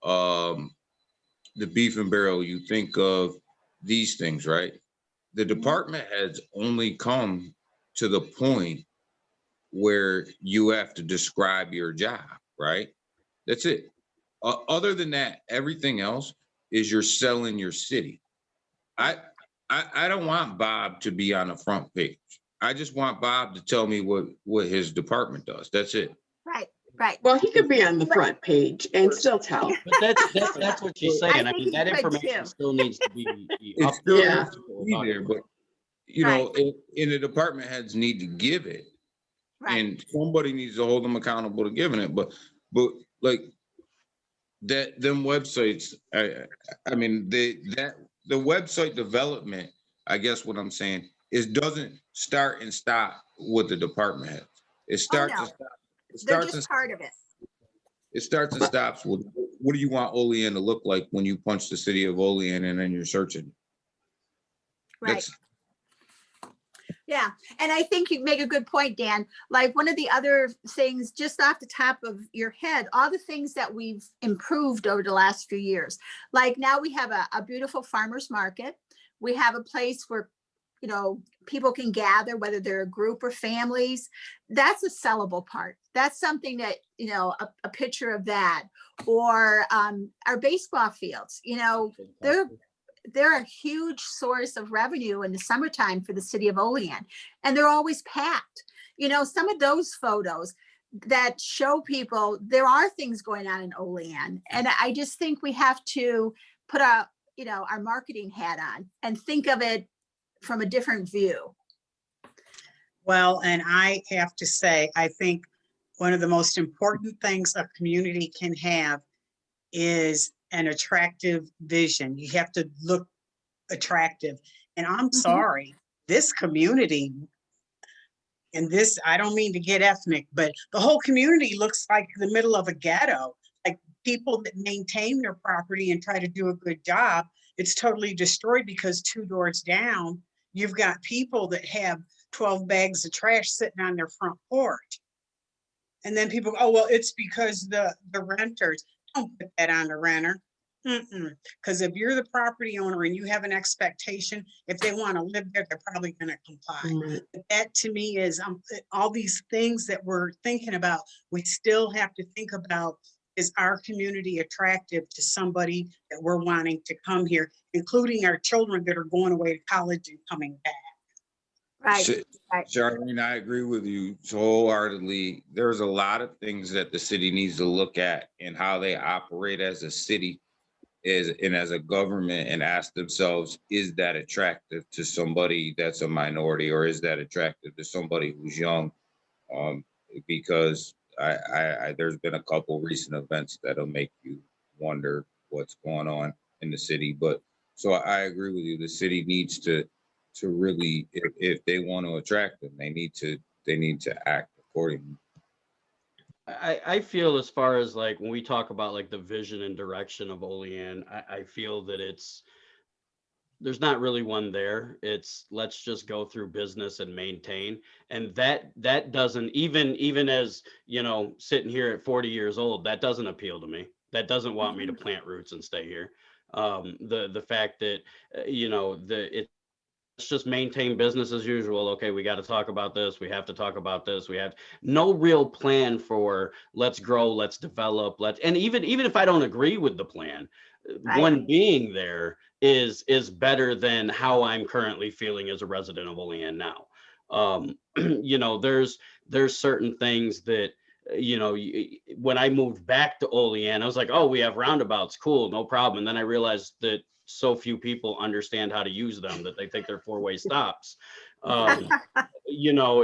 the Beef and Barrel, you think of these things, right? The department has only come to the point where you have to describe your job, right? That's it. Other than that, everything else is you're selling your city. I don't want Bob to be on the front page. I just want Bob to tell me what his department does. That's it. Right, right. Well, he could be on the front page and still tell. But that's what she's I saying. I think mean, he that could information too. still needs to be It up still Yeah. has to be there, but you know, and the department heads need to give it, Right. and somebody needs to hold them accountable to giving it. But like that, them websites. I mean, the website development. I guess what I'm saying is doesn't start and stop with the department heads. It starts no. and stops. It They're starts and just part of it. it starts and stops with what do you want Olean to look like when you punch the city of Olean and then you're searching. Right. That's Yeah, and I think you make a good point, Dan. Like one of the other things, just off the top of your head, all the things that we've improved over the last few years. Like now we have a beautiful farmer's market. We have a place where, you know, people can gather, whether they're a group or families. That's a sellable part. That's something that, you know, a picture of that. Or our baseball fields, you know, they're a huge source of revenue in the summertime for the city of Olean, and they're always packed. You know, some of those photos that show people there are things going on in Olean, and I just think we have to put our, you know, our marketing hat on and think of it from a different view. Well, and I have to say, I think one of the most important things a community can have is an attractive vision. You have to look attractive. And I'm sorry, this community, and this, I don't mean to get ethnic, but the whole community looks like the middle of a ghetto. Like people that maintain their property and try to do a good job, it's totally destroyed because 2 doors down, you've got people that have 12 bags of trash sitting on their front porch. And then people, oh, well, it's because the renters. Don't put that on the renter. Because if you're the property owner and you have an expectation, if they want to live there, they're probably going to comply. But that to me is all these things that we're thinking about, we still have to think about, is our community attractive to somebody that we're wanting to come here, including our children that are going away to college and coming back. Right. Charlene, I agree with you so wholeheartedly. There's a lot of things that the city needs to look at and how they operate as a city and as a government and ask themselves, is that attractive to somebody that's a minority, or is that attractive to somebody who's young? Because there's been a couple recent events that'll make you wonder what's going on in the city. But so I agree with you. The city needs to really, if they want to attract them, they need to act accordingly. I feel as far as like when we talk about like the vision and direction of Olean, I feel that there's not really one there. It's let's just go through business and maintain. And that doesn't, even as, you know, sitting here at 40 years old, that doesn't appeal to me. That doesn't want me to plant roots and stay here. The fact that, you know, let's just maintain business as usual. Okay, we got to talk about this. We have to talk about this. We have no real plan for let's grow, let's develop, and even if I don't agree with the plan, one being there is better than how I'm currently feeling as a resident of Olean now. You know, there's certain things that, you know, when I moved back to Olean, I was like, oh, we have roundabouts, cool, no problem. And then I realized that so few people understand how to use them that they think they're 4-way stops. You know,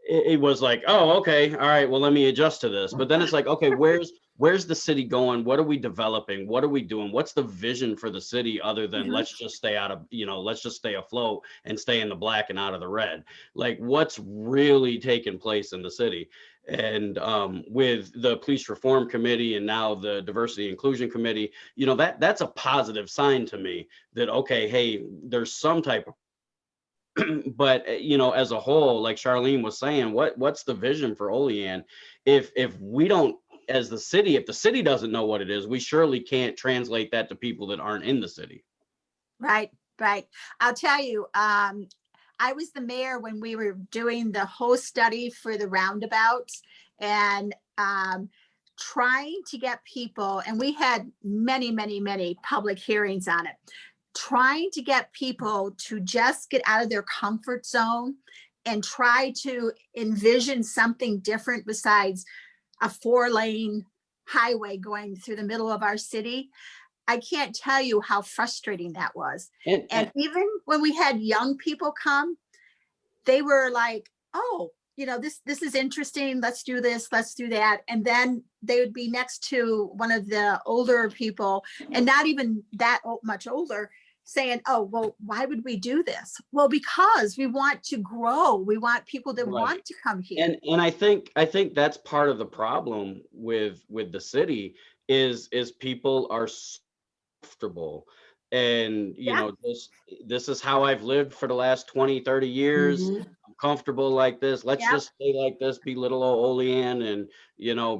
it was like, oh, okay, all right, well, let me adjust to this. But then it's like, okay, where's the city going? What are we developing? What are we doing? What's the vision for the city other than let's just stay out of, let's just stay afloat and stay in the black and out of the red? Like, what's really taking place in the city? And with the police reform committee and now the diversity inclusion committee, that's a positive sign to me that, okay, hey, there's some type of but as a whole, like Charlene was saying, what's the vision for Olean? If we don't, as the city, if the city doesn't know what it is, we surely can't translate that to people that aren't in the city. Right, right. I'll tell you, I was the mayor when we were doing the whole study for the roundabouts and trying to get people, and we had many, many, many public hearings on it, trying to get people to just get out of their comfort zone and try to envision something different besides a 4-lane highway going through the middle of our city. I can't tell you how frustrating that was. And even when we had young people come, they were like, oh, this is interesting. Let's do this. Let's do that. And then they would be next to one of the older people, and not even that much older, saying, oh, well, why would we do this? Well, because we want to grow. We want people that want to come here. And I think that's part of the problem with the city is people are comfortable. And this is how I've lived for the last 20, 30 years. I'm comfortable like this. Let's just stay like this, be little old Olean and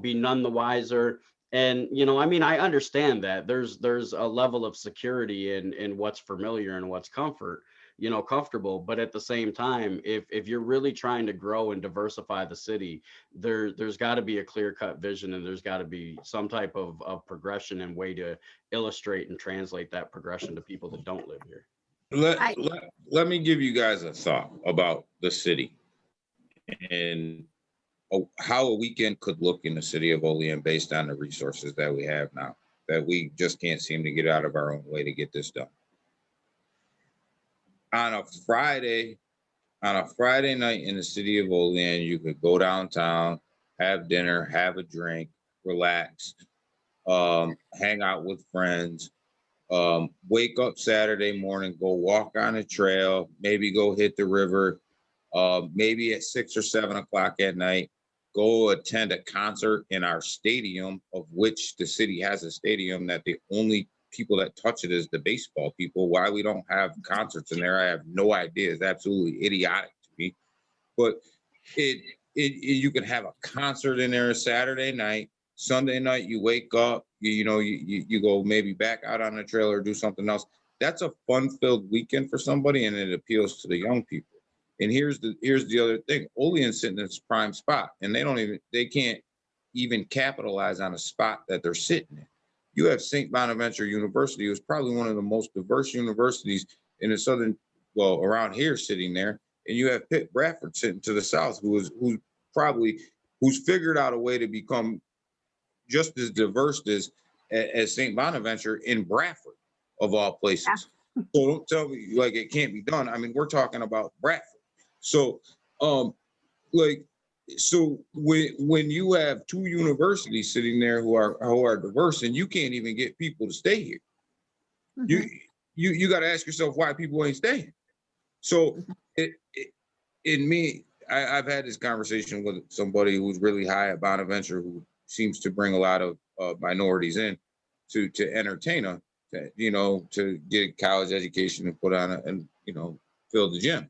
be none the wiser. And I understand that there's a level of security in what's familiar and what's comfortable, but at the same time, if you're really trying to grow and diversify the city, there's got to be a clear-cut vision, and there's got to be some type of progression and way to illustrate and translate that progression to people that don't live here. Let me give you guys a thought about the city and how a weekend could look in the city of Olean based on the resources that we have now, that we just can't seem to get out of our own way to get this done. On a Friday night in the city of Olean, you could go downtown, have dinner, have a drink, relax, hang out with friends, wake up Saturday morning, go walk on a trail, maybe go hit the river, maybe at 6 or 7 o'clock at night, go attend a concert in our stadium, of which the city has a stadium that the only people that touch it is the baseball people. Why we don't have concerts in there, I have no idea. It's absolutely idiotic to me. But you can have a concert in there Saturday night. Sunday night, you wake up, you go maybe back out on the trail or do something else. That's a fun-filled weekend for somebody, and it appeals to the young people. And here's the other thing: Olean's sitting in its prime spot, and they can't even capitalize on a spot that they're sitting in. You have St. Bonaventure University, who's probably one of the most diverse universities in the around here, sitting there, and you have Pitt Bradford sitting to the south, who's figured out a way to become just as diverse as St. Bonaventure in Bradford, of all places. Yeah. So don't tell me like it can't be done. I mean, we're talking about Bradford. So, so when you have two universities sitting there who are diverse, and you can't even get people to stay here, you got to ask yourself why people ain't staying. So, I've had this conversation with somebody who's really high at Bonaventure, who seems to bring a lot of minorities in to entertain them, to get college education and put on and fill the gym.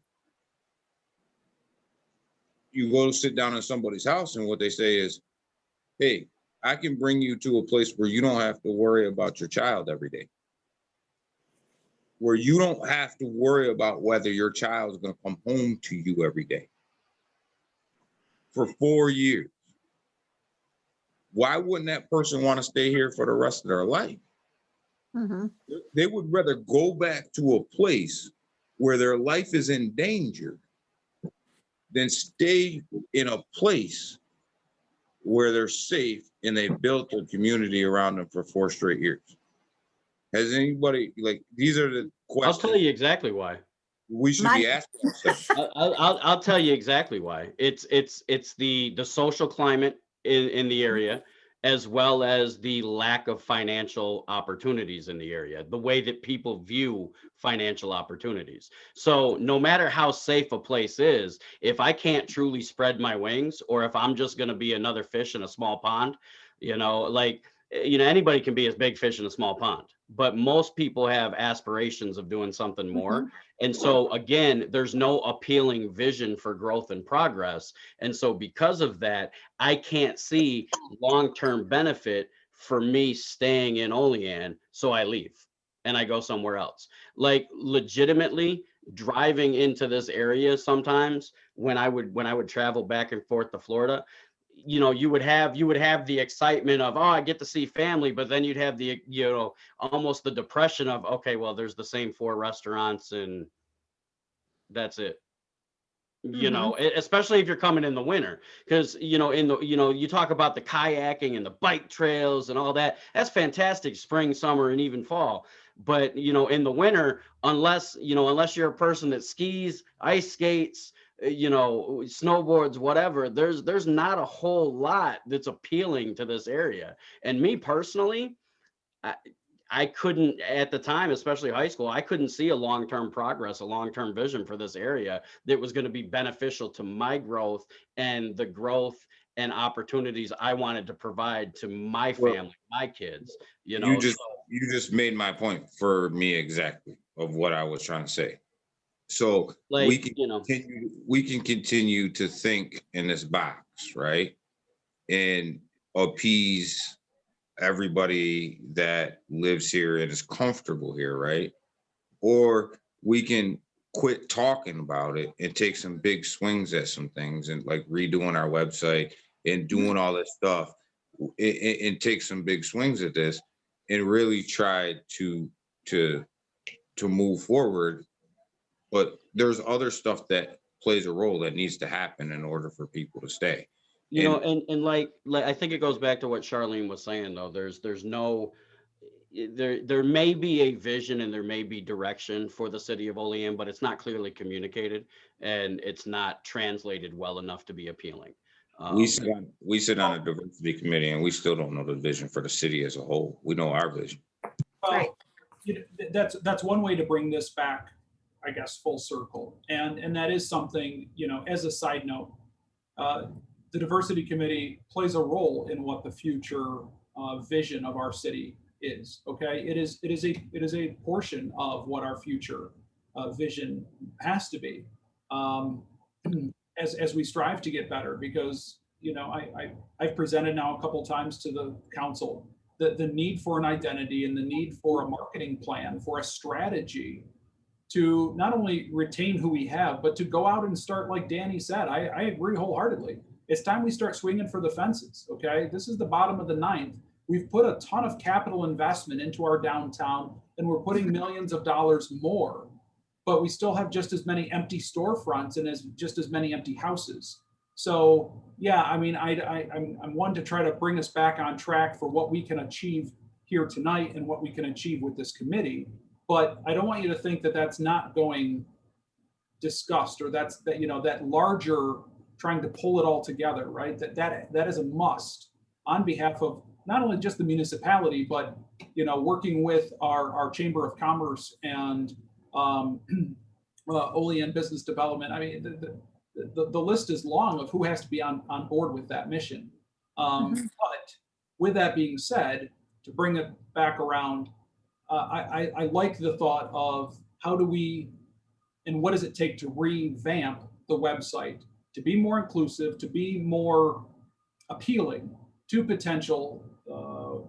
You go sit down in somebody's house, and what they say is, hey, I can bring you to a place where you don't have to worry about your child every day, where you don't have to worry about whether your child is going to come home to you every day for 4 years. Why wouldn't that person want to stay here for the rest of their life? They would rather go back to a place where their life is in danger than stay in a place where they're safe and they built a community around them for 4 straight years. Has anybody, these are the questions. I'll tell you exactly why. we should My- be asking ourselves. I'll tell you exactly why. It's the social climate in the area, as well as the lack of financial opportunities in the area, the way that people view financial opportunities. So no matter how safe a place is, if I can't truly spread my wings, or if I'm just going to be another fish in a small pond, anybody can be as big fish in a small pond, but most people have aspirations of doing something more. And so again, there's no appealing vision for growth and progress. And so because of that, I can't see long-term benefit for me staying in Olean. So I leave and I go somewhere else. Like legitimately driving into this area sometimes when I would travel back and forth to Florida, you would have the excitement of, oh, I get to see family, but then you'd have the, almost the depression of, okay, well, there's the same 4 restaurants and that's it. Especially if you're coming in the winter, because you talk about the kayaking and the bike trails and all that. That's fantastic, spring, summer, and even fall. But in the winter, unless you're a person that skis, ice skates, snowboards, whatever, there's not a whole lot that's appealing to this area. And me personally, I couldn't at the time, especially high school, I couldn't see a long-term progress, a long-term vision for this area that was going to be beneficial to my growth and the growth and opportunities I wanted to provide to my family, my kids. You just made my point for me exactly of what I was trying to say. So we can continue to think in this box, right? And appease everybody that lives here and is comfortable here, right? Or we can quit talking about it and take some big swings at some things, and like redoing our website and doing all this stuff and take some big swings at this and really try to move forward. But there's other stuff that plays a role that needs to happen in order for people to stay. And like I think it goes back to what Charlene was saying, though. There may be a vision and there may be direction for the city of Olean, but it's not clearly communicated and it's not translated well enough to be appealing. We sit on a diversity committee and we still don't know the vision for the city as a whole. We know our vision. Right. That's one way to bring this back, I guess, full circle. And that is something, as a side note, the diversity committee plays a role in what the future vision of our city is. Okay, it is a portion of what our future vision has to be, as we strive to get better. Because I've presented now a couple times to the council the need for an identity and the need for a marketing plan, for a strategy to not only retain who we have, but to go out and start, like Danny said. I agree wholeheartedly. It's time we start swinging for the fences. Okay, this is the bottom of the ninth. We've put a ton of capital investment into our downtown, and we're putting millions of dollars more, but we still have just as many empty storefronts and just as many empty houses. So yeah, I mean, I'm one to try to bring us back on track for what we can achieve here tonight and what we can achieve with this committee. But I don't want you to think that that's not going discussed, or that larger trying to pull it all together, right? That is a must on behalf of not only just the municipality, but working with our Chamber of Commerce and Olean Business Development. I mean, the list is long of who has to be on board with that mission. But with that being said, to bring it back around, I like the thought of how do we, and what does it take to revamp the website to be more inclusive, to be more appealing to potential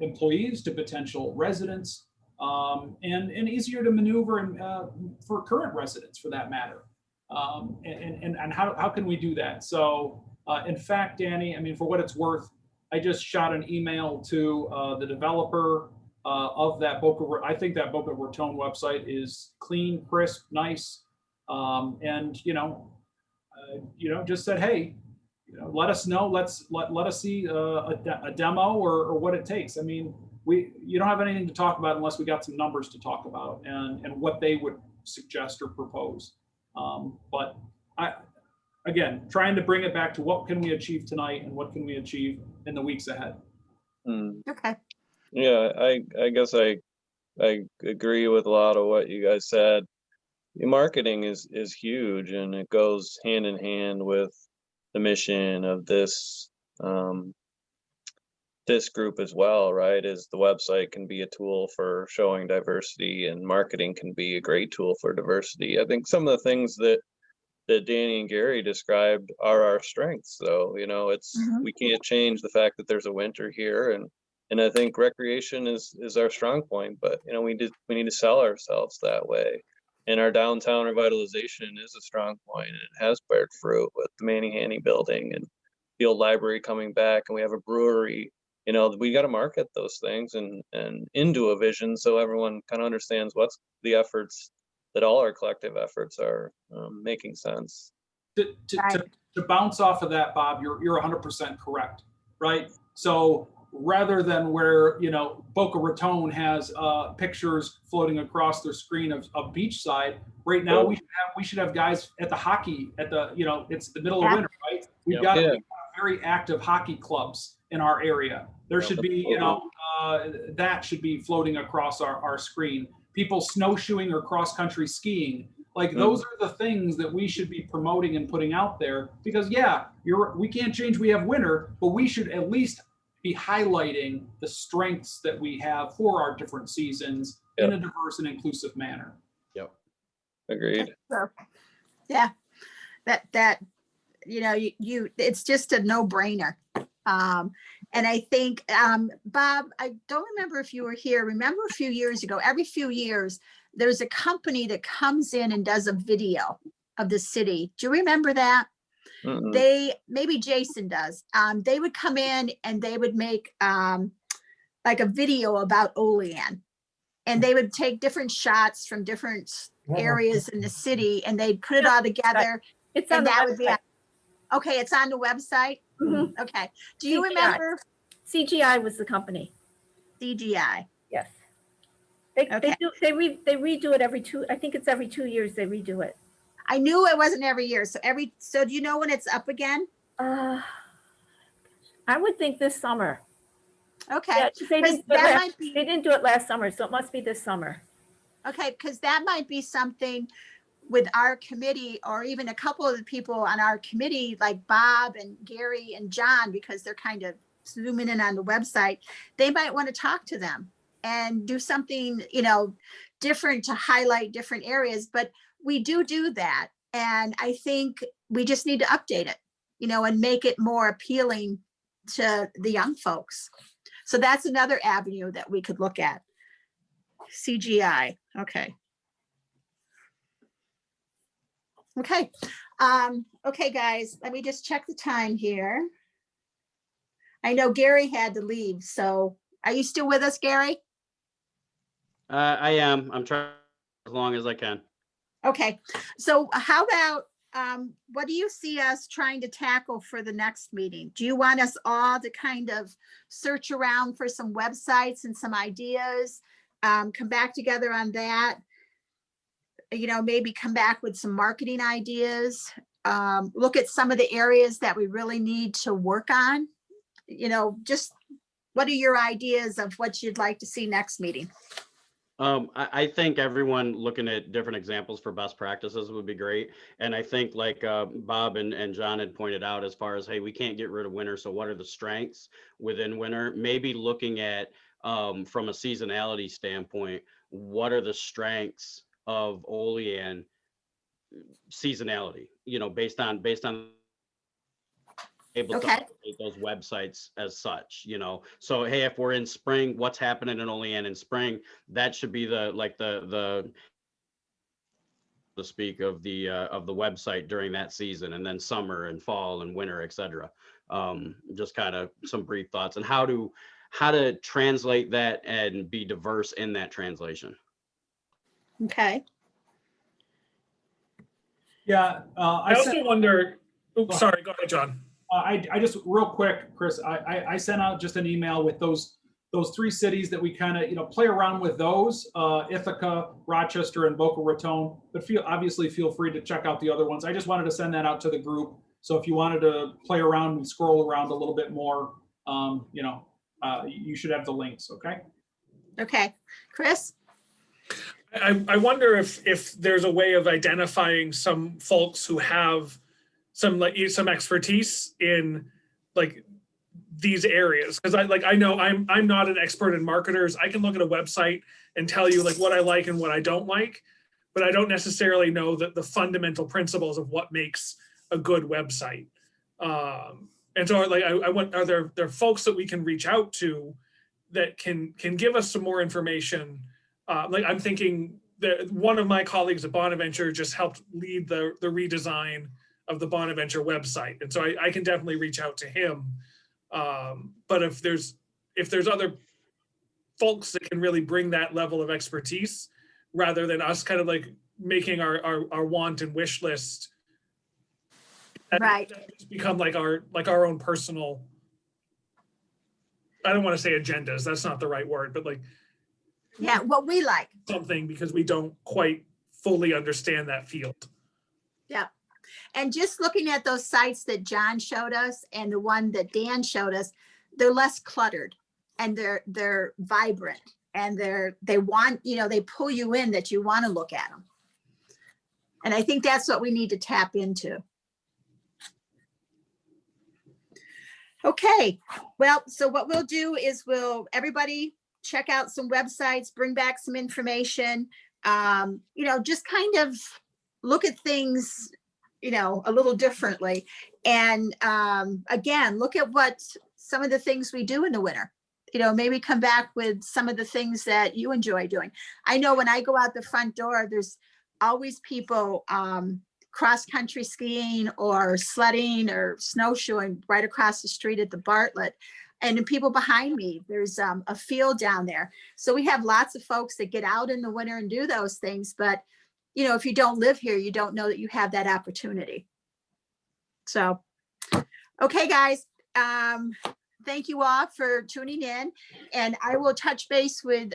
employees, to potential residents, and easier to maneuver and for current residents, for that matter. And how can we do that? So in fact, Danny, I mean, for what it's worth, I just shot an email to the developer of that Boca. I think that Boca Raton website is clean, crisp, nice, and just said, hey, let us know. Let us see a demo or what it takes. I mean, you don't have anything to talk about unless we got some numbers to talk about and what they would suggest or propose. But again, trying to bring it back to what can we achieve tonight and what can we achieve in the weeks ahead. Okay. Yeah, I guess I agree with a lot of what you guys said. The marketing is huge, and it goes hand in hand with the mission of this this group as well, right? Is the website can be a tool for showing diversity, and marketing can be a great tool for diversity. I think some of the things that Danny and Gary described are our strengths, though. You know, it's we can't change the fact that there's a winter here, and I think recreation is our strong point. But you know, we need to sell ourselves that way. And our downtown revitalization is a strong point, and it has bared fruit with the Manny Hanny building and the old library coming back, and we have a brewery. You know, we got to market those things and into a vision so everyone kind of understands what's the efforts that all our collective efforts are making sense. To bounce off of that, Bob, you're 100% correct, right? So rather than where, you know, Boca Raton has pictures floating across their screen of beachside, right now we should have guys at the hockey at the, you know, it's the middle of winter, right? We've got very active hockey clubs in our area. There should be, you know, that should be floating across our screen. People snowshoeing or cross-country skiing. Like those are the things that we should be promoting and putting out there, because we can't change we have winter, but we should at least be highlighting the strengths that we have for our different seasons in a diverse and inclusive manner. Yep. Agreed. Yeah, that you know, you it's just a no-brainer. And I think, Bob, I don't remember if you were here. Remember a few years ago, every few years, there's a company that comes in and does a video of the city. Do you remember that? Maybe Jason does. They would come in and they would make like a video about Olean, and they would take different shots from different areas in the city, and they'd put it all together. It's on the website. Okay, it's on the website. Okay. Do you CGI. remember? CGI was the company. CGI. Yes. They redo it every I think it's every 2 years they redo it. I knew it wasn't every year. So do you know when it's up again? I would think this summer. Okay. Yeah, they didn't do it last summer, so it must be this summer. Okay, because that might be something with our committee, or even a couple of the people on our committee, like Bob and Gary and John, because they're kind of zooming in on the website. They might want to talk to them and do something, you know, different to highlight different areas. But we do that. And I think we just need to update it, you know, and make it more appealing to the young folks. So that's another avenue that we could look at. CGI. Okay. Okay. Okay, guys, let me just check the time here. I know Gary had to leave, so are you still with us, Gary? I am. I'm trying as long as I can. Okay, so how about, what do you see us trying to tackle for the next meeting? Do you want us all to kind of search around for some websites and some ideas, come back together on that? You know, maybe come back with some marketing ideas, look at some of the areas that we really need to work on. You know, just what are your ideas of what you'd like to see next meeting? I think everyone looking at different examples for best practices would be great. And I think like Bob and John had pointed out, as far as, hey, we can't get rid of winter. So what are the strengths within winter? Maybe looking at from a seasonality standpoint, what are the strengths of Olean seasonality, you know, based on able to update those websites as such, you know. So hey, if we're in spring, what's happening in Olean in spring? That should be the speak of the website during that season, and then summer and fall and winter, etc. Just kind of some brief thoughts on how to translate that and be diverse in that translation. Okay. Yeah. I also wonder, oops, sorry, go ahead, John. I just real quick, Chris, I sent out just an email with those those 3 cities that we kind of, you know, play around with those, Ithaca, Rochester, and Boca Raton. But obviously feel free to check out the other ones. I just wanted to send that out to the group. So if you wanted to play around and scroll around a little bit more, you know, you should have the links. Okay. Okay, Chris? I wonder if there's a way of identifying some folks who have some expertise in like these areas, because I know I'm not an expert in marketers. I can look at a website and tell you like what I like and what I don't like, but I don't necessarily know that the fundamental principles of what makes a good website. And so like I want, are there folks that we can reach out to that can give us some more information? Like I'm thinking that one of my colleagues at Bonaventure just helped lead the redesign of the Bonaventure website, and so I can definitely reach out to him. But if there's other folks that can really bring that level of expertise, rather than us kind of like making our want and wish list, Right. just become like our own personal. I don't want to say agendas. That's not the right word, but like. Yeah, what we like. Something because we don't quite fully understand that field. Yeah. And just looking at those sites that John showed us and the one that Dan showed us, they're less cluttered and they're vibrant and they want, you know, they pull you in that you want to look at them. And I think that's what we need to tap into. Okay, well, so what we'll do is everybody check out some websites, bring back some information, you know, just kind of look at things, you know, a little differently. And again, look at what some of the things we do in the winter, you know, maybe come back with some of the things that you enjoy doing. I know when I go out the front door, there's always people cross-country skiing or sledding or snowshoeing right across the street at the Bartlett. And the people behind me, there's a field down there. So we have lots of folks that get out in the winter and do those things. But, you know, if you don't live here, you don't know that you have that opportunity. So, okay, guys, thank you all for tuning in. And I will touch base with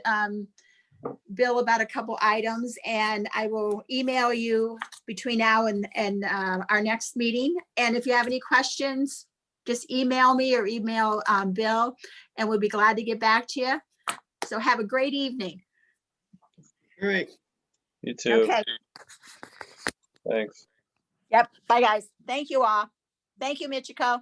Bill about a couple items, and I will email you between now and our next meeting. And if you have any questions, just email me or email Bill, and we'll be glad to get back to you. So have a great evening. Great. You too. Okay. Thanks. Yep. Bye, guys. Thank you all. Thank you, Michiko.